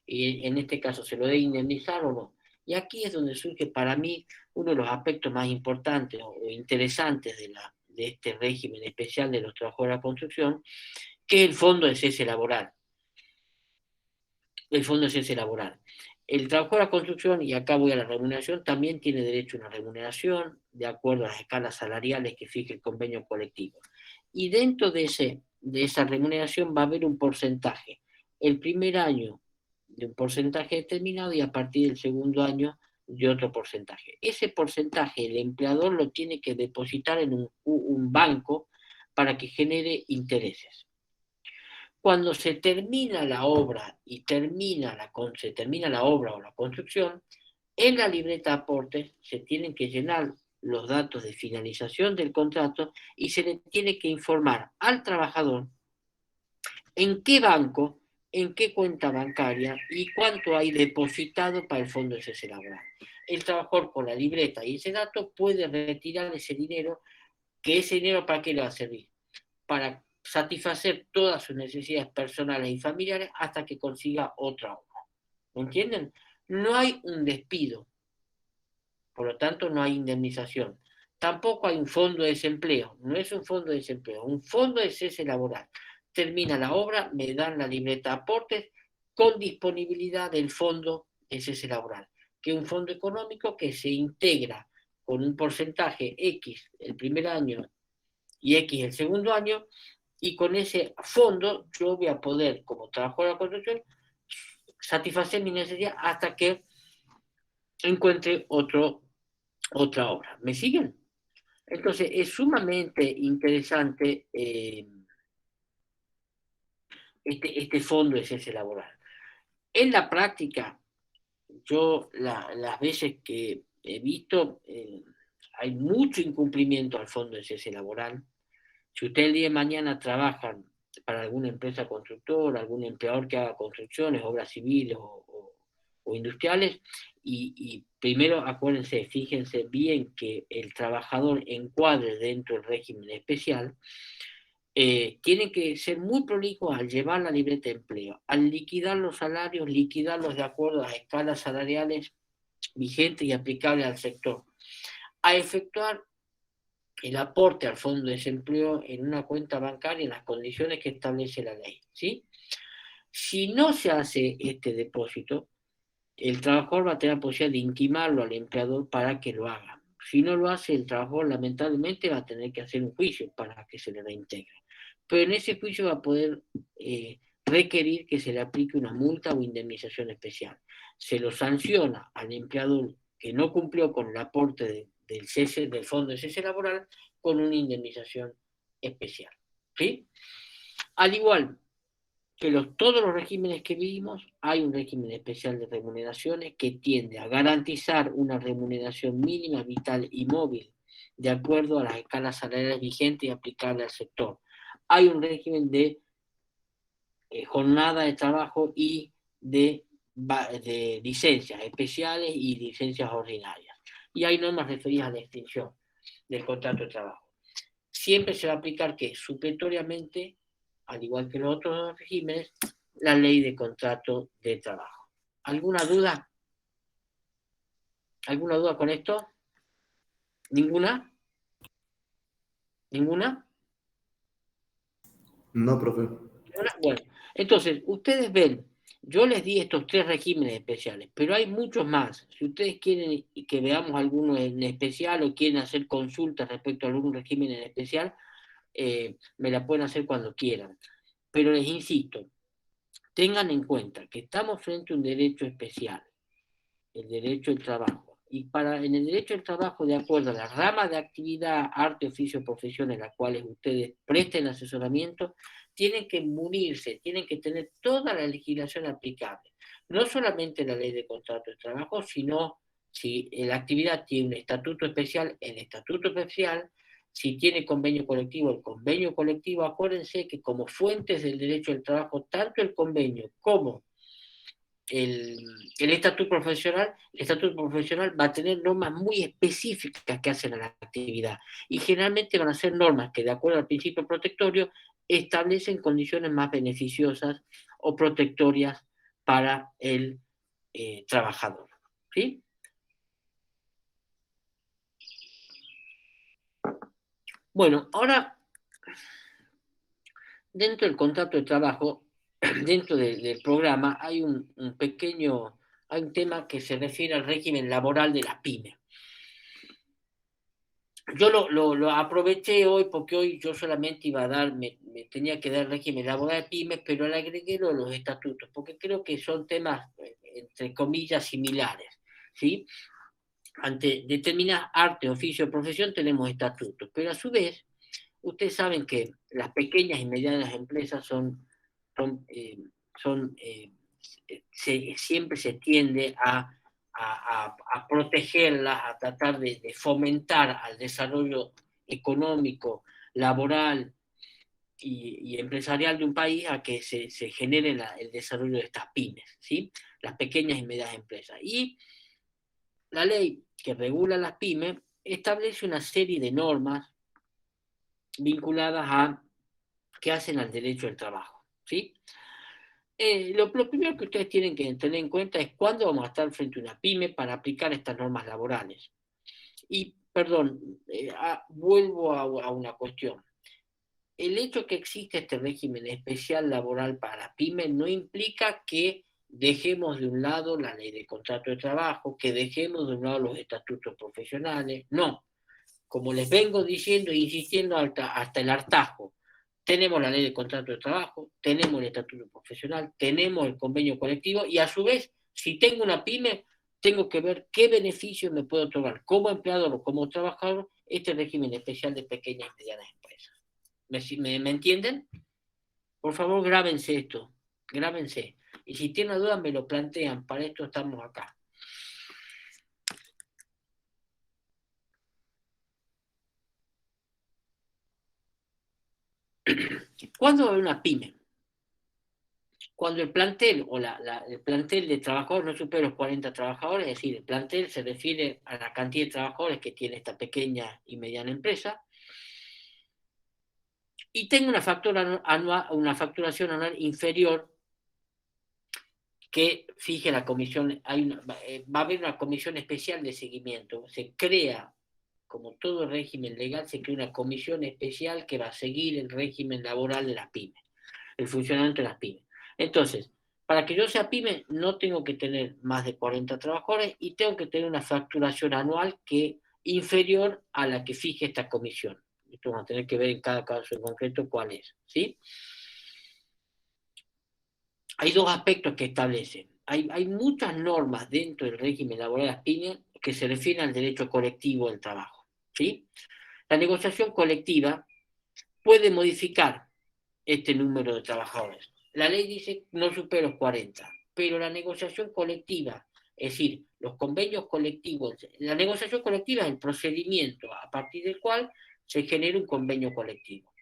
Y en este caso, ¿se lo debe indemnizar o no? Y aquí es donde surge para mí uno de los aspectos más importantes o interesantes de este régimen especial de los trabajadores de la construcción, que es el fondo de cese laboral. El fondo de cese laboral. El trabajador de la construcción, y acá voy a la remuneración, también tiene derecho a una remuneración de acuerdo a las escalas salariales que fije el convenio colectivo. Y dentro de esa remuneración va a haber un porcentaje. El primer año de un porcentaje determinado y a partir del segundo año de otro porcentaje. Ese porcentaje el empleador lo tiene que depositar en un banco para que genere intereses. Cuando se termina la obra y se termina la obra o la construcción, en la libreta de aportes se tienen que llenar los datos de finalización del contrato y se le tiene que informar al trabajador en qué banco, en qué cuenta bancaria y cuánto hay depositado para el fondo de cese laboral. El trabajador con la libreta y ese dato puede retirar ese dinero, que ese dinero ¿para qué le va a servir? Para satisfacer todas sus necesidades personales y familiares hasta que consiga otra obra. ¿Me entienden? No hay un despido, por lo tanto no hay indemnización. Tampoco hay un fondo de desempleo, no es un fondo de desempleo, un fondo de cese laboral. Termina la obra, me dan la libreta de aportes con disponibilidad del fondo de cese laboral, que es un fondo económico que se integra con un porcentaje X el primer año y X el segundo año, y con ese fondo yo voy a poder, como trabajador de la construcción, satisfacer mi necesidad hasta que encuentre otra obra. ¿Me siguen? Entonces es sumamente interesante este fondo de cese laboral. En la práctica, yo las veces que he visto, hay mucho incumplimiento al fondo de cese laboral. Si usted el día de mañana trabaja para alguna empresa constructora, algún empleador que haga construcciones, obras civiles o industriales, y primero acuérdense, fíjense bien que el trabajador encuadre dentro del régimen especial, tienen que ser muy prolijos al llevar la libreta de empleo, al liquidar los salarios, liquidarlos de acuerdo a las escalas salariales vigentes y aplicables al sector, a efectuar el aporte al fondo de desempleo en una cuenta bancaria en las condiciones que establece la ley, ¿sí? Si no se hace este depósito, el trabajador va a tener la posibilidad de intimarlo al empleador para que lo haga. Si no lo hace, el trabajador lamentablemente va a tener que hacer un juicio para que se le reintegre. Pero en ese juicio va a poder requerir que se le aplique una multa o indemnización especial. Se lo sanciona al empleador que no cumplió con el aporte del fondo de cese laboral con una indemnización especial, ¿sí? Al igual que todos los regímenes que vimos, hay un régimen especial de remuneraciones que tiende a garantizar una remuneración mínima, vital y móvil, de acuerdo a las escalas salariales vigentes y aplicables al sector. Hay un régimen de jornada de trabajo y de de licencias especiales y licencias ordinarias. Y hay normas referidas a la extinción del contrato de trabajo. Siempre se va a aplicar que supletoriamente, al igual que los otros regímenes, la ley de contrato de trabajo. ¿Alguna duda? ¿Alguna duda con esto? ¿Ninguna? ¿Ninguna? No, profe. Bueno, entonces, ustedes ven, yo les di estos 3 regímenes especiales, pero hay muchos más. Si ustedes quieren que veamos alguno en especial o quieren hacer consultas respecto a algún régimen en especial, me la pueden hacer cuando quieran. Pero les insisto, tengan en cuenta que estamos frente a un derecho especial, el derecho al trabajo. Y en el derecho al trabajo, de acuerdo a la rama de actividad, arte, oficio, profesión en las cuales ustedes presten asesoramiento, tienen que munirse, tienen que tener toda la legislación aplicable. No solamente la ley de contrato de trabajo, sino si la actividad tiene un estatuto especial, el estatuto especial. Si tiene convenio colectivo, el convenio colectivo. Acuérdense que como fuentes del derecho al trabajo, tanto el convenio como el estatuto profesional va a tener normas muy específicas que hacen a la actividad, y generalmente van a ser normas que, de acuerdo al principio protectorio, establecen condiciones más beneficiosas o protectorias para el trabajador. ¿Sí? Bueno, ahora, dentro del contrato de trabajo, dentro del programa, hay un tema que se refiere al régimen laboral de las pymes. Yo lo aproveché hoy porque hoy yo solamente iba a dar, me tenía que dar régimen laboral de pymes, pero le agregué los estatutos, porque creo que son temas, entre comillas, similares, ¿sí? Ante determinadas arte, oficio o profesión tenemos estatutos, pero a su vez, ustedes saben que las pequeñas y medianas empresas siempre se tiende a protegerlas, a tratar de fomentar al desarrollo económico, laboral y empresarial de un país, a que se genere el desarrollo de estas pymes, ¿sí? Las pequeñas y medianas empresas. Y la ley que regula las pymes establece una serie de normas vinculadas a que hacen al derecho al trabajo, ¿sí? Lo primero que ustedes tienen que tener en cuenta es cuándo vamos a estar frente a una pyme para aplicar estas normas laborales. Y, perdón, vuelvo a una cuestión. El hecho que existe este régimen especial laboral para las pymes no implica que dejemos de un lado la ley de contrato de trabajo, que dejemos de un lado los estatutos profesionales. No. Como les vengo diciendo e insistiendo hasta el hartazgo, tenemos la ley de contrato de trabajo, tenemos el estatuto profesional, tenemos el convenio colectivo, y a su vez, si tengo una pyme, tengo que ver qué beneficios me puedo otorgar como empleador o como trabajador este régimen especial de pequeñas y medianas empresas. ¿Me entienden? Por favor, grábense esto, grábense. Y si tienen dudas, me lo plantean, para esto estamos acá. ¿Cuándo va a haber una pyme? Cuando el plantel o el plantel de trabajadores no supera los 40 trabajadores, es decir, el plantel se refiere a la cantidad de trabajadores que tiene esta pequeña y mediana empresa, y tenga una facturación anual inferior, que fije la comisión. Va a haber una comisión especial de seguimiento. Se crea, como todo régimen legal, se crea una comisión especial que va a seguir el régimen laboral de las pymes, el funcionamiento de las pymes. Entonces, para que yo sea pyme, no tengo que tener más de 40 trabajadores y tengo que tener una facturación anual inferior a la que fije esta comisión. Esto vamos a tener que ver en cada caso en concreto cuál es, ¿sí? Hay 2 aspectos que establecen. Hay muchas normas dentro del régimen laboral de las pymes que se refieren al derecho colectivo del trabajo, ¿sí? La negociación colectiva puede modificar este número de trabajadores. La ley dice no supera los 40, pero la negociación colectiva, es decir, los convenios colectivos, la negociación colectiva es el procedimiento a partir del cual se genera un convenio colectivo.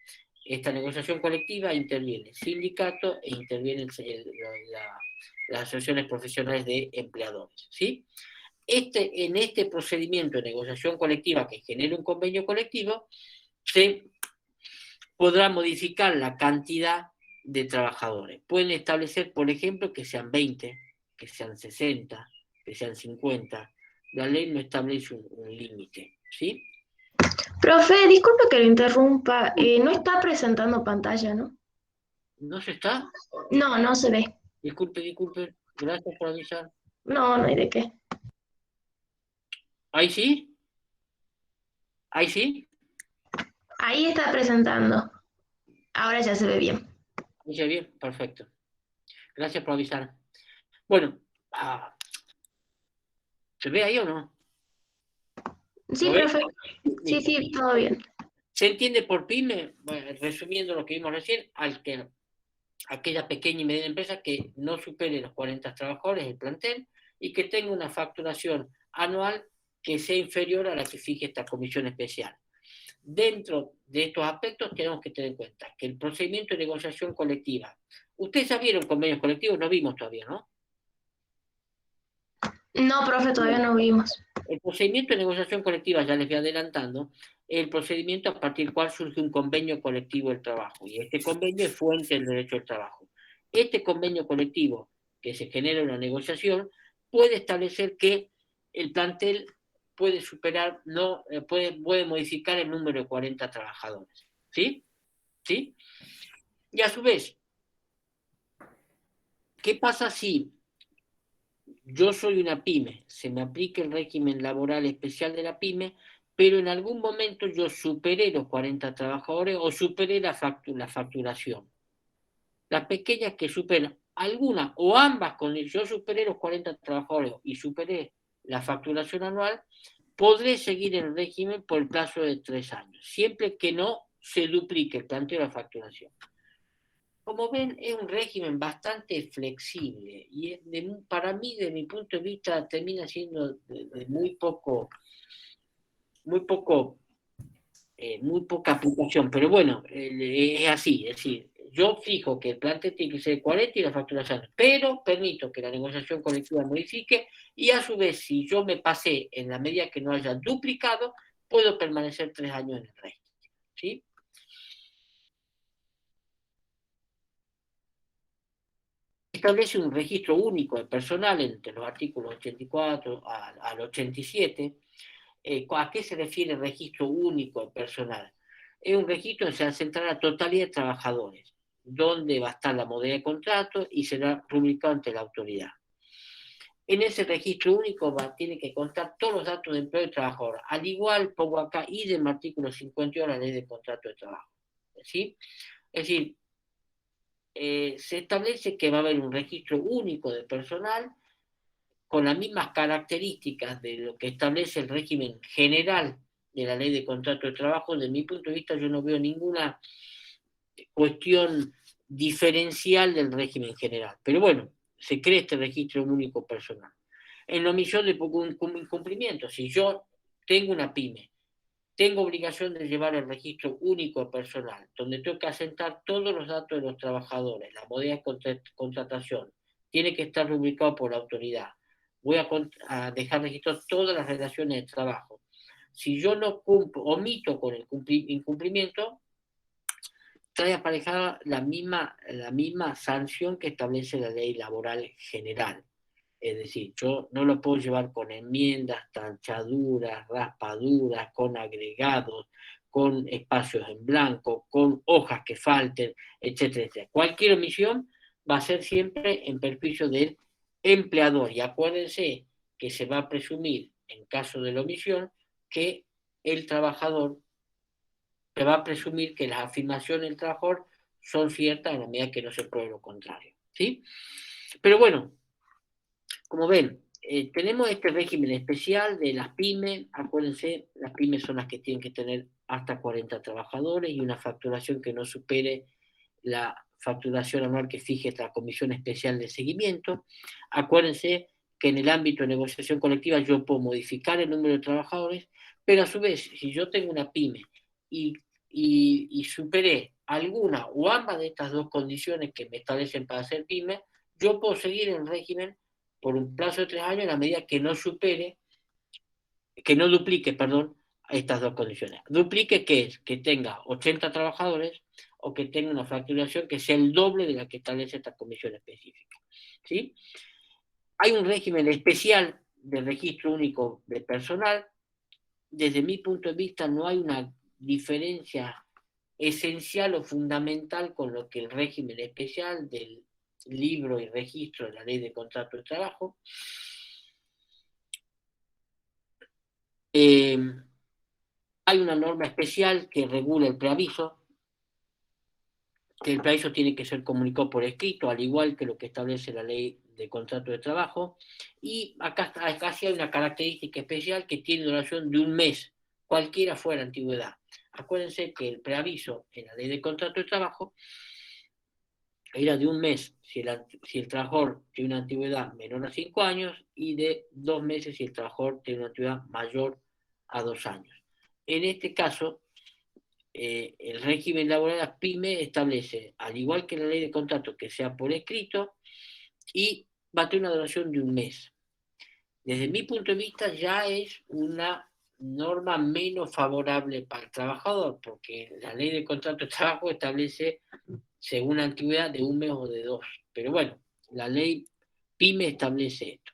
Esta negociación colectiva interviene el sindicato e interviene las asociaciones profesionales de empleadores, ¿sí? En este procedimiento de negociación colectiva que genera un convenio colectivo, se podrá modificar la cantidad de trabajadores. Pueden establecer, por ejemplo, que sean 20, que sean 60, que sean 50. La ley no establece un límite, ¿sí? Profe, disculpe que lo interrumpa. No está presentando pantalla, ¿no? ¿No se está? No, no se ve. Disculpe. Gracias por avisar. No, no hay de qué. ¿Ahí sí? ¿Ahí sí? Ahí está presentando. Ahora ya se ve bien. Dice bien, perfecto. Gracias por avisar. Bueno, ¿se ve ahí o no? Sí, ¿Lo ven? profe. Sí, sí, todo bien. ¿Se entiende por pyme? Bueno, resumiendo lo que vimos recién, aquella pequeña y mediana empresa que no supere los 40 trabajadores el plantel y que tenga una facturación anual que sea inferior a la que fije esta comisión especial. Dentro de estos aspectos tenemos que tener en cuenta que el procedimiento de negociación colectiva, ustedes ya vieron convenios colectivos, no vimos todavía, ¿no? No, profe, todavía no vimos. El procedimiento de negociación colectiva, ya les voy adelantando, el procedimiento a partir del cual surge un convenio colectivo del trabajo, y este convenio es fuente del derecho al trabajo. Este convenio colectivo, que se genera en una negociación, puede establecer que el plantel puede superar, puede modificar el número de 40 trabajadores. ¿Sí? ¿Sí? Y a su vez, ¿qué pasa si yo soy una pyme, se me aplica el régimen laboral especial de la pyme, pero en algún momento yo superé los 40 trabajadores o superé la facturación? Las pequeñas que superan alguna o ambas, yo superé los 40 trabajadores y superé la facturación anual, podré seguir el régimen por el plazo de 3 años, siempre que no se duplique el planteo de la facturación. Como ven, es un régimen bastante flexible y para mí, de mi punto de vista, termina siendo de muy poca aplicación. Pero bueno, es así, es decir, yo fijo que el planteo tiene que ser 40 y la facturación, pero permito que la negociación colectiva modifique y a su vez, si yo me pasé en la medida que no haya duplicado, puedo permanecer 3 años en el régimen, ¿sí? Establece un registro único de personal entre los artículos 84 al 87. ¿A qué se refiere el registro único de personal? Es un registro donde se va a centrar la totalidad de trabajadores, donde va a estar la modalidad de contrato y será publicado ante la autoridad. En ese registro único tiene que constar todos los datos de empleo y trabajador. Al igual, pongo acá, idem artículo 51 de la ley de contrato de trabajo. ¿Sí? Es decir, se establece que va a haber un registro único de personal con las mismas características de lo que establece el régimen general de la ley de contrato de trabajo. Desde mi punto de vista, yo no veo ninguna cuestión diferencial del régimen general. Pero bueno, se crea este registro único personal. En la omisión de incumplimiento, si yo tengo una pyme, tengo obligación de llevar el registro único personal, donde tengo que asentar todos los datos de los trabajadores, la modalidad de contratación, tiene que estar rubricado por la autoridad. Voy a dejar registradas todas las relaciones de trabajo. Si yo no omito con el incumplimiento, trae aparejada la misma sanción que establece la ley laboral general. Es decir, yo no lo puedo llevar con enmiendas, tanchaduras, raspaduras, con agregados, con espacios en blanco, con hojas que falten, etcétera, etcétera. Cualquier omisión va a ser siempre en perjuicio del empleador. Y acuérdense que se va a presumir, en caso de la omisión, que el trabajador se va a presumir que las afirmaciones del trabajador son ciertas en la medida que no se pruebe lo contrario. ¿Sí? Pero bueno, como ven, tenemos este régimen especial de las pymes. Acuérdense, las pymes son las que tienen que tener hasta 40 trabajadores y una facturación que no supere la facturación anual que fije esta comisión especial de seguimiento. Acuérdense que en el ámbito de negociación colectiva yo puedo modificar el número de trabajadores, pero a su vez, si yo tengo una pyme y superé alguna o ambas de estas dos condiciones que me establecen para ser pyme, yo puedo seguir en régimen por un plazo de 3 años en la medida que no duplique, perdón, estas dos condiciones. Duplique, ¿qué es? Que tenga 80 trabajadores o que tenga una facturación que sea el doble de la que establece esta comisión específica. ¿Sí? Hay un régimen especial de registro único de personal. Desde mi punto de vista no hay una diferencia esencial o fundamental con lo que el régimen especial del libro y registro de la ley de contrato de trabajo. Hay una norma especial que regula el preaviso, que el preaviso tiene que ser comunicado por escrito, al igual que lo que establece la ley de contrato de trabajo, y acá sí hay una característica especial que tiene duración de un mes, cualquiera fuera antigüedad. Acuérdense que el preaviso en la ley de contrato de trabajo era de un mes si el trabajador tiene una antigüedad menor a 5 años y de 2 meses si el trabajador tiene una antigüedad mayor a 2 años. En este caso, el régimen laboral PYME establece, al igual que la ley de contrato, que sea por escrito y va a tener una duración de un mes. Desde mi punto de vista ya es una norma menos favorable para el trabajador, porque la ley de contrato de trabajo establece según la antigüedad de un mes o de 2. Pero bueno, la ley PYME establece esto.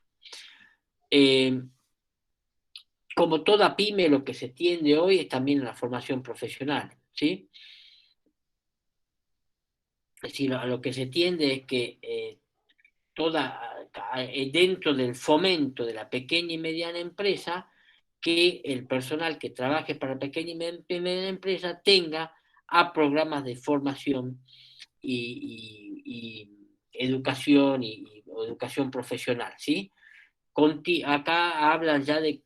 Como toda pyme, lo que se tiende hoy es también la formación profesional, ¿sí? Es decir, a lo que se tiende es que dentro del fomento de la pequeña y mediana empresa, que el personal que trabaje para la pequeña y mediana empresa tenga a programas de formación y educación o educación profesional, ¿sí? Acá hablan ya de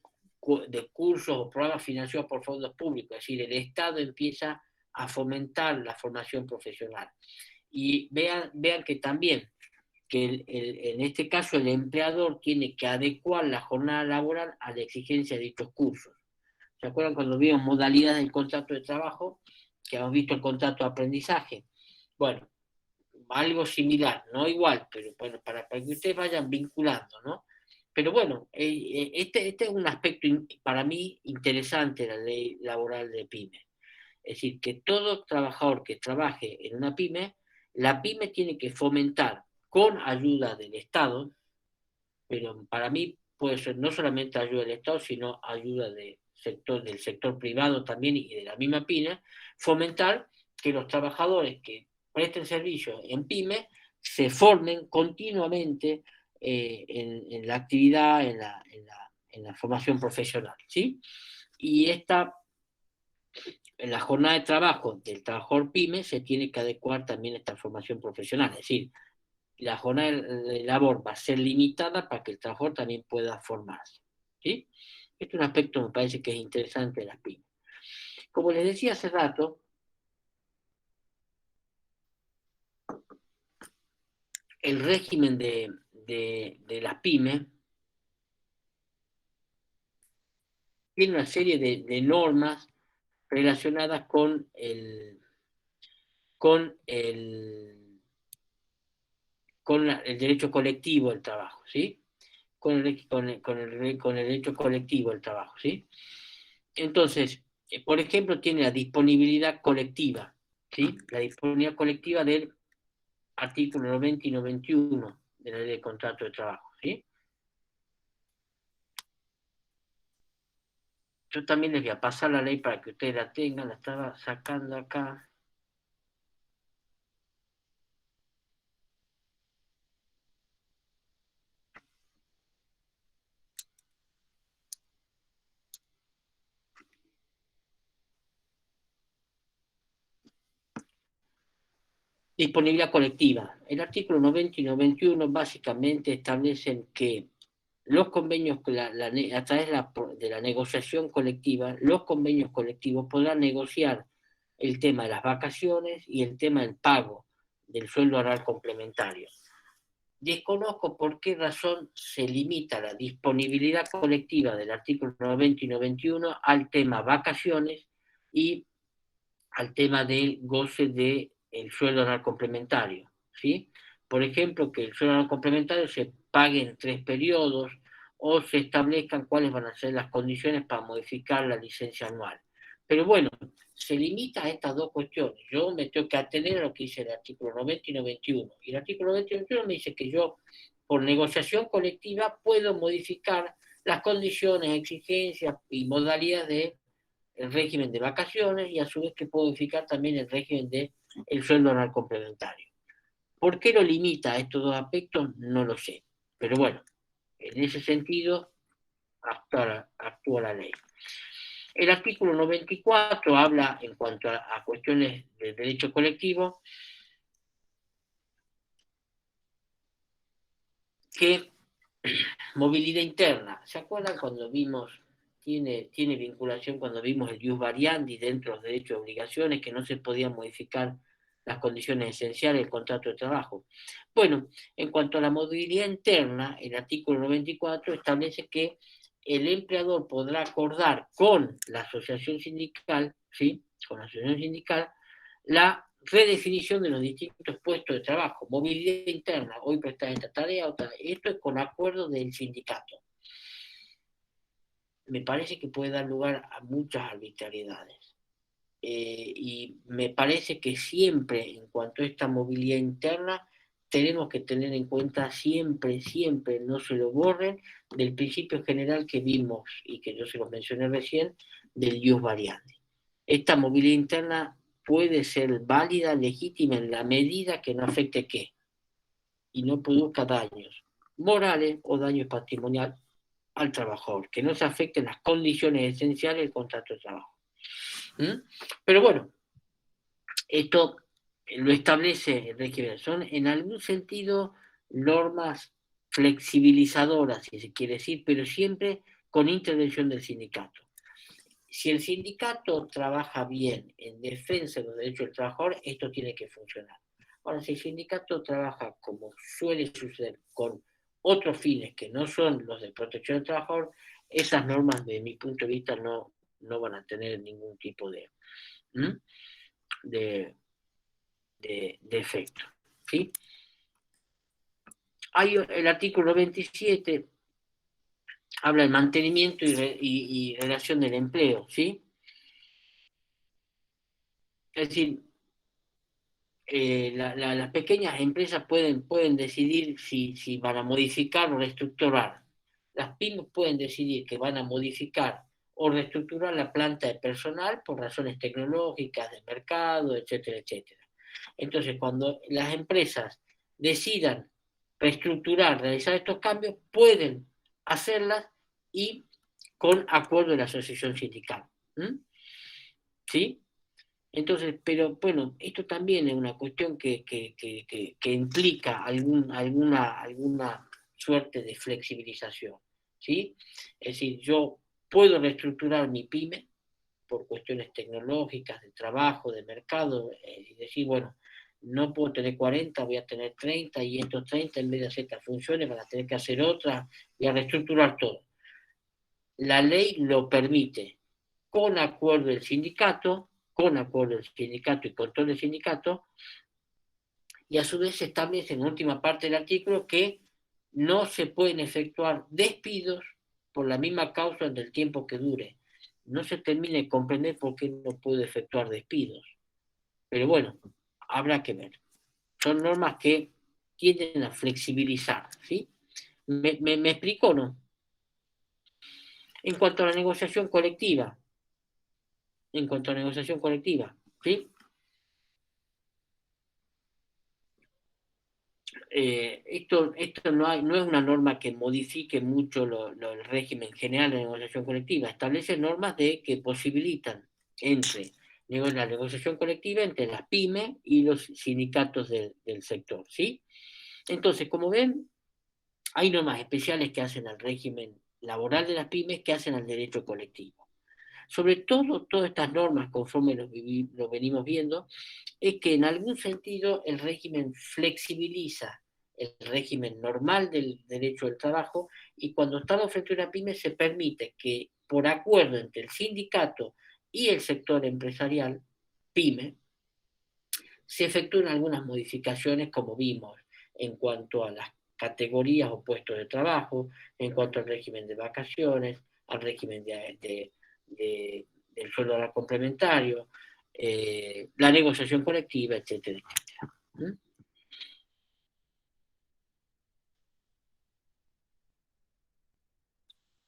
cursos o programas financiados por fondos públicos, es decir, el Estado empieza a fomentar la formación profesional. Y vean que también, que en este caso el empleador tiene que adecuar la jornada laboral a la exigencia de dichos cursos. ¿Se acuerdan cuando vimos modalidades del contrato de trabajo? Que hemos visto el contrato de aprendizaje. Bueno, algo similar, no igual, pero bueno, para que ustedes vayan vinculando, ¿no? Pero bueno, este es un aspecto para mí interesante de la ley laboral de PYME. Es decir, que todo trabajador que trabaje en una PYME, la PYME tiene que fomentar con ayuda del Estado, pero para mí puede ser no solamente ayuda del Estado, sino ayuda del sector privado también y de la misma PYME, fomentar que los trabajadores que presten servicio en PYME se formen continuamente en la actividad, en la formación profesional, ¿sí? Y en la jornada de trabajo del trabajador PYME se tiene que adecuar también a esta formación profesional, es decir, la jornada de labor va a ser limitada para que el trabajador también pueda formarse, ¿sí? Este es un aspecto que me parece que es interesante de las pymes. Como les decía hace rato, el régimen de las pymes tiene una serie de normas relacionadas con el derecho colectivo del trabajo, ¿sí? Con el derecho colectivo del trabajo, ¿sí? Entonces, por ejemplo, tiene la disponibilidad colectiva, ¿sí? La disponibilidad colectiva del artículo 90 y 91 de la ley de contrato de trabajo, ¿sí? Yo también les voy a pasar la ley para que ustedes la tengan, la estaba sacando acá. Disponibilidad colectiva. El artículo 90 y 91 básicamente establecen que los convenios, a través de la negociación colectiva, los convenios colectivos podrán negociar el tema de las vacaciones y el tema del pago del sueldo oral complementario. Desconozco por qué razón se limita la disponibilidad colectiva del artículo 90 y 91 al tema vacaciones y al tema del goce del sueldo oral complementario, ¿sí? por ejemplo, que el sueldo no complementario se pague en 3 periodos, o se establezcan cuáles van a ser las condiciones para modificar la licencia anual. Pero bueno, se limita a estas dos cuestiones. Yo me tengo que atener a lo que dice el artículo 90 y 91. Y el artículo 90 y 91 me dice que yo, por negociación colectiva, puedo modificar las condiciones, exigencias y modalidades del régimen de vacaciones, y a su vez que puedo modificar también el régimen del sueldo anual complementario. ¿Por qué lo limita a estos dos aspectos? No lo sé. Pero bueno, en ese sentido actúa la ley. El artículo 94 habla, en cuanto a cuestiones de derecho colectivo, que movilidad interna. ¿Se acuerdan cuando vimos, tiene vinculación cuando vimos el ius variandi dentro de los derechos y obligaciones, que no se podían modificar las condiciones esenciales del contrato de trabajo? Bueno, en cuanto a la movilidad interna, el artículo 94 establece que el empleador podrá acordar con la asociación sindical, ¿sí? Con la asociación sindical, la redefinición de los distintos puestos de trabajo, movilidad interna, hoy prestar esta tarea, otra. Esto es con acuerdo del sindicato. Me parece que puede dar lugar a muchas arbitrariedades. Y me parece que siempre, en cuanto a esta movilidad interna, tenemos que tener en cuenta siempre, no se lo borren, del principio general que vimos y que yo se los mencioné recién, del ius variandi. Esta movilidad interna puede ser válida, legítima, en la medida que no afecte qué, y no produzca daños morales o daños patrimoniales al trabajador, que no se afecten las condiciones esenciales del contrato de trabajo. Pero bueno, esto lo establece el régimen. Son en algún sentido normas flexibilizadoras, si se quiere decir, pero siempre con intervención del sindicato. Si el sindicato trabaja bien en defensa de los derechos del trabajador, esto tiene que funcionar. Ahora, si el sindicato trabaja, como suele suceder, con otros fines que no son los de protección del trabajador, esas normas, desde mi punto de vista, no van a tener ningún tipo de efecto. ¿Sí? Hay el artículo 27, habla del mantenimiento y relación del empleo, ¿sí? Es decir, las pequeñas empresas pueden decidir si van a modificar o reestructurar. Las pymes pueden decidir que van a modificar o reestructurar la planta de personal por razones tecnológicas, de mercado, etcétera, etcétera. Entonces, cuando las empresas decidan reestructurar, realizar estos cambios, pueden hacerlas y con acuerdo de la asociación sindical. ¿Sí? Entonces, pero bueno, esto también es una cuestión que implica alguna suerte de flexibilización, ¿sí? Es decir, yo puedo reestructurar mi pyme por cuestiones tecnológicas, de trabajo, de mercado, y decir, bueno, no puedo tener 40, voy a tener 30, y estos 30, en vez de hacer estas funciones, van a tener que hacer otras, y a reestructurar todo. La ley lo permite, con acuerdo del sindicato, y control del sindicato, y a su vez se establece en la última parte del artículo que no se pueden efectuar despidos por la misma causa en el tiempo que dure. No se termina de comprender por qué no puede efectuar despidos. Pero bueno, habrá que ver. Son normas que tienden a flexibilizar, ¿sí? ¿Me explico o no? En cuanto a la negociación colectiva, ¿sí? Esto no es una norma que modifique mucho el régimen general de negociación colectiva. Establece normas que posibilitan la negociación colectiva entre las pymes y los sindicatos del sector, ¿sí? Entonces, como ven, hay normas especiales que hacen al régimen laboral de las pymes, que hacen al derecho colectivo. Sobre todo, todas estas normas, conforme lo venimos viendo, es que en algún sentido el régimen flexibiliza el régimen normal del derecho del trabajo, y cuando estamos frente a una pyme se permite que, por acuerdo entre el sindicato y el sector empresarial, pyme, se efectúen algunas modificaciones, como vimos, en cuanto a las categorías o puestos de trabajo, en cuanto al régimen de vacaciones, al régimen del sueldo horario complementario, la negociación colectiva, etcétera, etcétera. ¿Mm?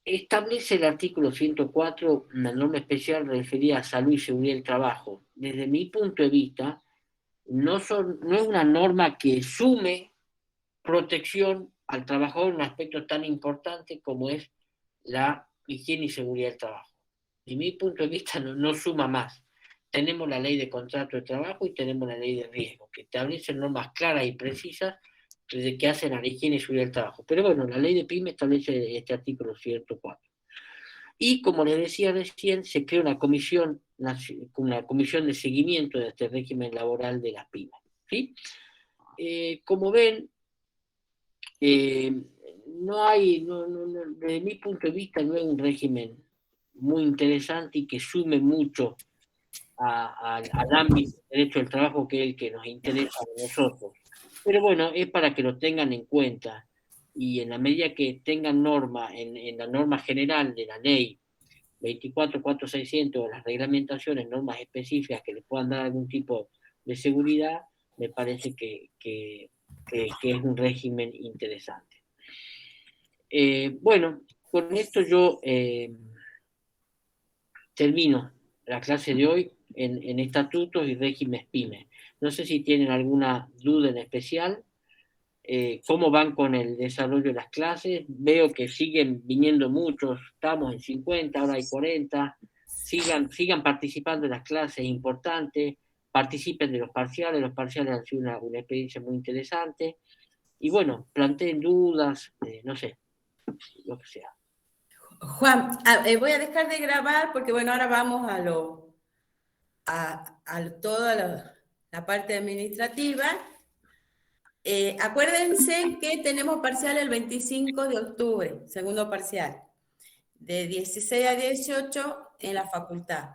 Establece el artículo 104 una norma especial referida a salud y seguridad del trabajo. Desde mi punto de vista, no es una norma que sume protección al trabajador en un aspecto tan importante como es la higiene y seguridad del trabajo. Desde mi punto de vista, no suma más. Tenemos la ley de contrato de trabajo y tenemos la ley de riesgo, que establecen normas claras y precisas de que hacen a la higiene y seguridad del trabajo. Pero bueno, la ley de PYME establece este artículo 104. Y como les decía recién, se crea una comisión de seguimiento de este régimen laboral de las pymes. ¿Sí? Como ven, desde mi punto de vista, no es un régimen muy interesante y que sume mucho al ámbito del derecho del trabajo, que es el que nos interesa a nosotros. Pero bueno, es para que lo tengan en cuenta, y en la medida que tengan norma, en la norma general de la ley 24.4.600 o las reglamentaciones, normas específicas que le puedan dar algún tipo de seguridad, me parece que es un régimen interesante. Bueno, con esto yo termino la clase de hoy en estatutos y regímenes PYME. No sé si tienen alguna duda en especial. ¿Cómo van con el desarrollo de las clases? Veo que siguen viniendo muchos, estamos en 50, ahora hay 40. Sigan participando en las clases, es importante. Participen de los parciales han sido una experiencia muy interesante. Y bueno, planteen dudas, no sé, lo que sea. Juan, voy a dejar de grabar porque, bueno, ahora vamos a toda la parte administrativa. Acuérdense que tenemos parcial el 25 de octubre, segundo parcial, de 16 a 18 en la facultad.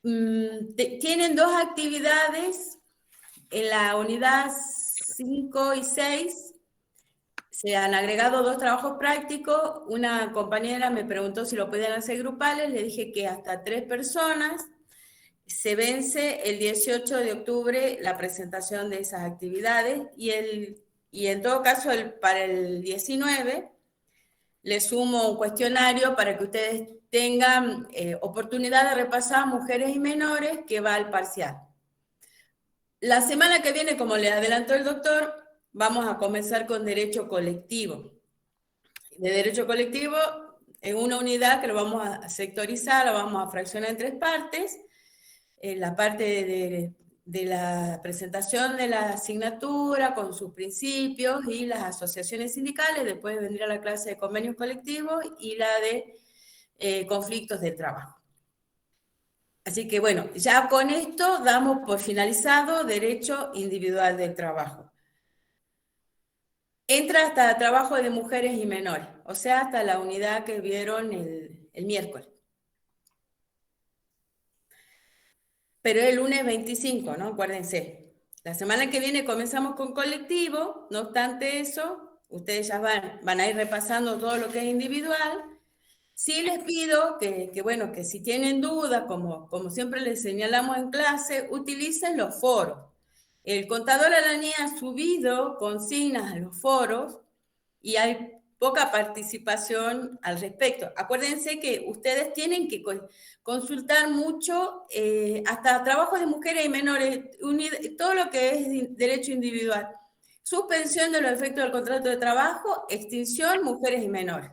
Tienen dos actividades en la unidad 5 y 6. Se han agregado dos trabajos prácticos. Una compañera me preguntó si lo podían hacer grupales. Le dije que hasta 3 personas. Se vence el 18 de octubre la presentación de esas actividades y en todo caso para el 19 le sumo un cuestionario para que ustedes tengan oportunidad de repasar mujeres y menores que va al parcial. La semana que viene, como le adelantó el doctor, vamos a comenzar con derecho colectivo. De derecho colectivo en una unidad que lo vamos a sectorizar, lo vamos a fraccionar en 3 partes. La parte de la presentación de la asignatura con sus principios y las asociaciones sindicales, después vendría la clase de convenios colectivos y la de conflictos de trabajo. Así que bueno, ya con esto damos por finalizado derecho individual del trabajo. Entra hasta trabajo de mujeres y menores, o sea, hasta la unidad que vieron el miércoles. Pero el lunes 25, ¿no? Acuérdense. La semana que viene comenzamos con colectivo, no obstante eso, ustedes ya van a ir repasando todo lo que es individual. Sí les pido que si tienen dudas, como siempre les señalamos en clase, utilicen los foros. El contador Alaní ha subido consignas a los foros y hay poca participación al respecto. Acuérdense que ustedes tienen que consultar mucho, hasta trabajo de mujeres y menores, todo lo que es derecho individual. Suspensión de los efectos del contrato de trabajo, extinción, mujeres y menores.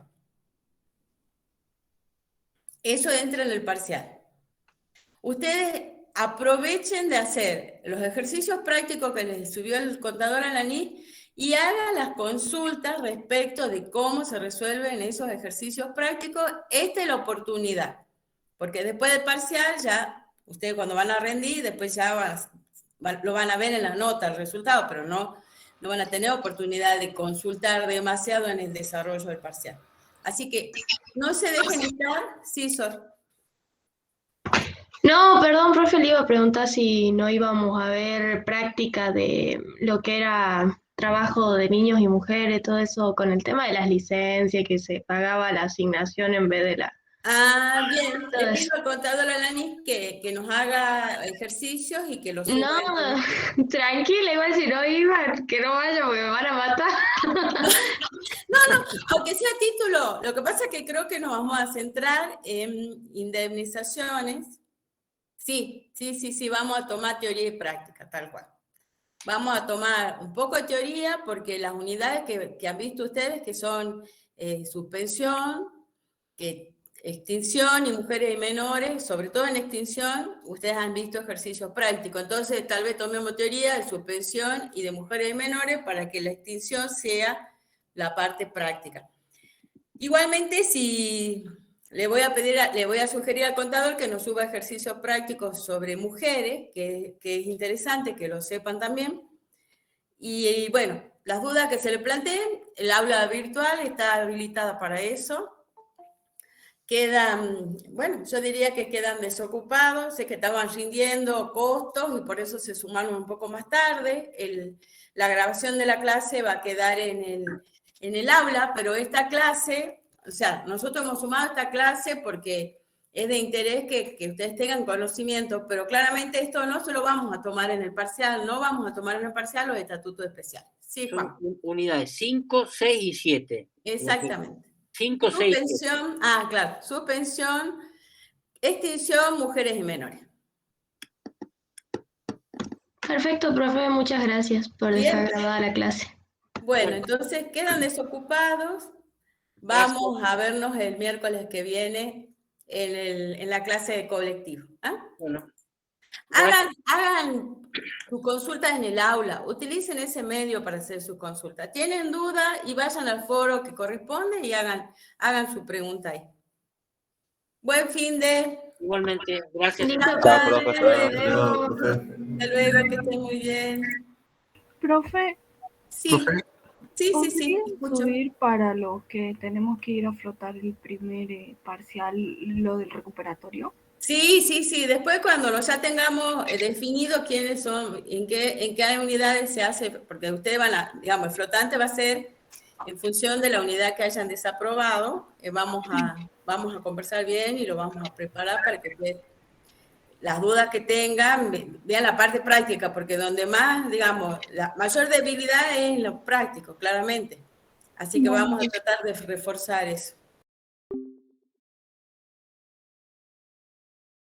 Eso entra en el parcial. Ustedes aprovechen de hacer los ejercicios prácticos que les subió el contador Alaní y hagan las consultas respecto de cómo se resuelven esos ejercicios prácticos. Esta es la oportunidad, porque después del parcial ya, ustedes cuando van a rendir, después ya lo van a ver en la nota, el resultado, pero no van a tener oportunidad de consultar demasiado en el desarrollo del parcial. Así que no se dejen estar. Sí, Sor. No, perdón, profe, le iba a preguntar si no íbamos a ver práctica de lo que era trabajo de niños y mujeres, todo eso, con el tema de las licencias, que se pagaba la asignación en vez de la... Ah, bien. todo Le eso. pido al contador Alanis que nos haga ejercicios y que los suba. No, tranquila, igual si no iban, que no vaya porque me van a matar. Aunque sea título, lo que pasa es que creo que nos vamos a centrar en indemnizaciones. Sí, vamos a tomar teoría y práctica, tal cual. Vamos a tomar un poco de teoría porque las unidades que han visto ustedes, que son suspensión, extinción y mujeres y menores, sobre todo en extinción, ustedes han visto ejercicios prácticos. Entonces, tal vez tomemos teoría de suspensión y de mujeres y menores para que la extinción sea la parte práctica. Igualmente, si le voy a sugerir al contador que nos suba ejercicios prácticos sobre mujeres, que es interesante que lo sepan también. Y bueno, las dudas que se le planteen, el aula virtual está habilitada para eso. Quedan, bueno, yo diría que quedan desocupados, sé que estaban rindiendo costos y por eso se sumaron un poco más tarde. La grabación de la clase va a quedar en el aula, pero esta clase, o sea, nosotros hemos sumado esta clase porque es de interés que ustedes tengan conocimiento, pero claramente esto no se lo vamos a tomar en el parcial, no vamos a tomar en el parcial los estatutos especiales. Sí, Juan. Son unidades 5, 6 y 7. Exactamente. 5, 6 y 7. Suspensión, claro, suspensión, extinción, mujeres y menores. Perfecto, profe, muchas gracias por Bien. dejar grabada la clase. Bueno, entonces quedan desocupados. Vamos a vernos el miércoles que viene en la clase de colectivo. ¿Ah? Bueno, Hagan sus consultas en el aula, utilicen ese medio para hacer sus consultas. Tienen duda y vayan al foro que corresponde y hagan su pregunta ahí. Buen fin de... igualmente, gracias. Listo, Chao, profe. profe. Hasta luego. Hasta luego, que estén muy bien. Profe, Sí, sí, ¿podrían escucho. subir para los que tenemos que ir a flotar el primer parcial lo del recuperatorio? Sí. Después cuando ya tengamos definido quiénes son, en qué unidades se hace, porque ustedes van a, digamos, el flotante va a ser en función de la unidad que hayan desaprobado, vamos a conversar bien y lo vamos a preparar para que ustedes, las dudas que tengan, vean la parte práctica, porque donde más, digamos, la mayor debilidad es en lo práctico, claramente. Así que vamos a tratar de reforzar eso.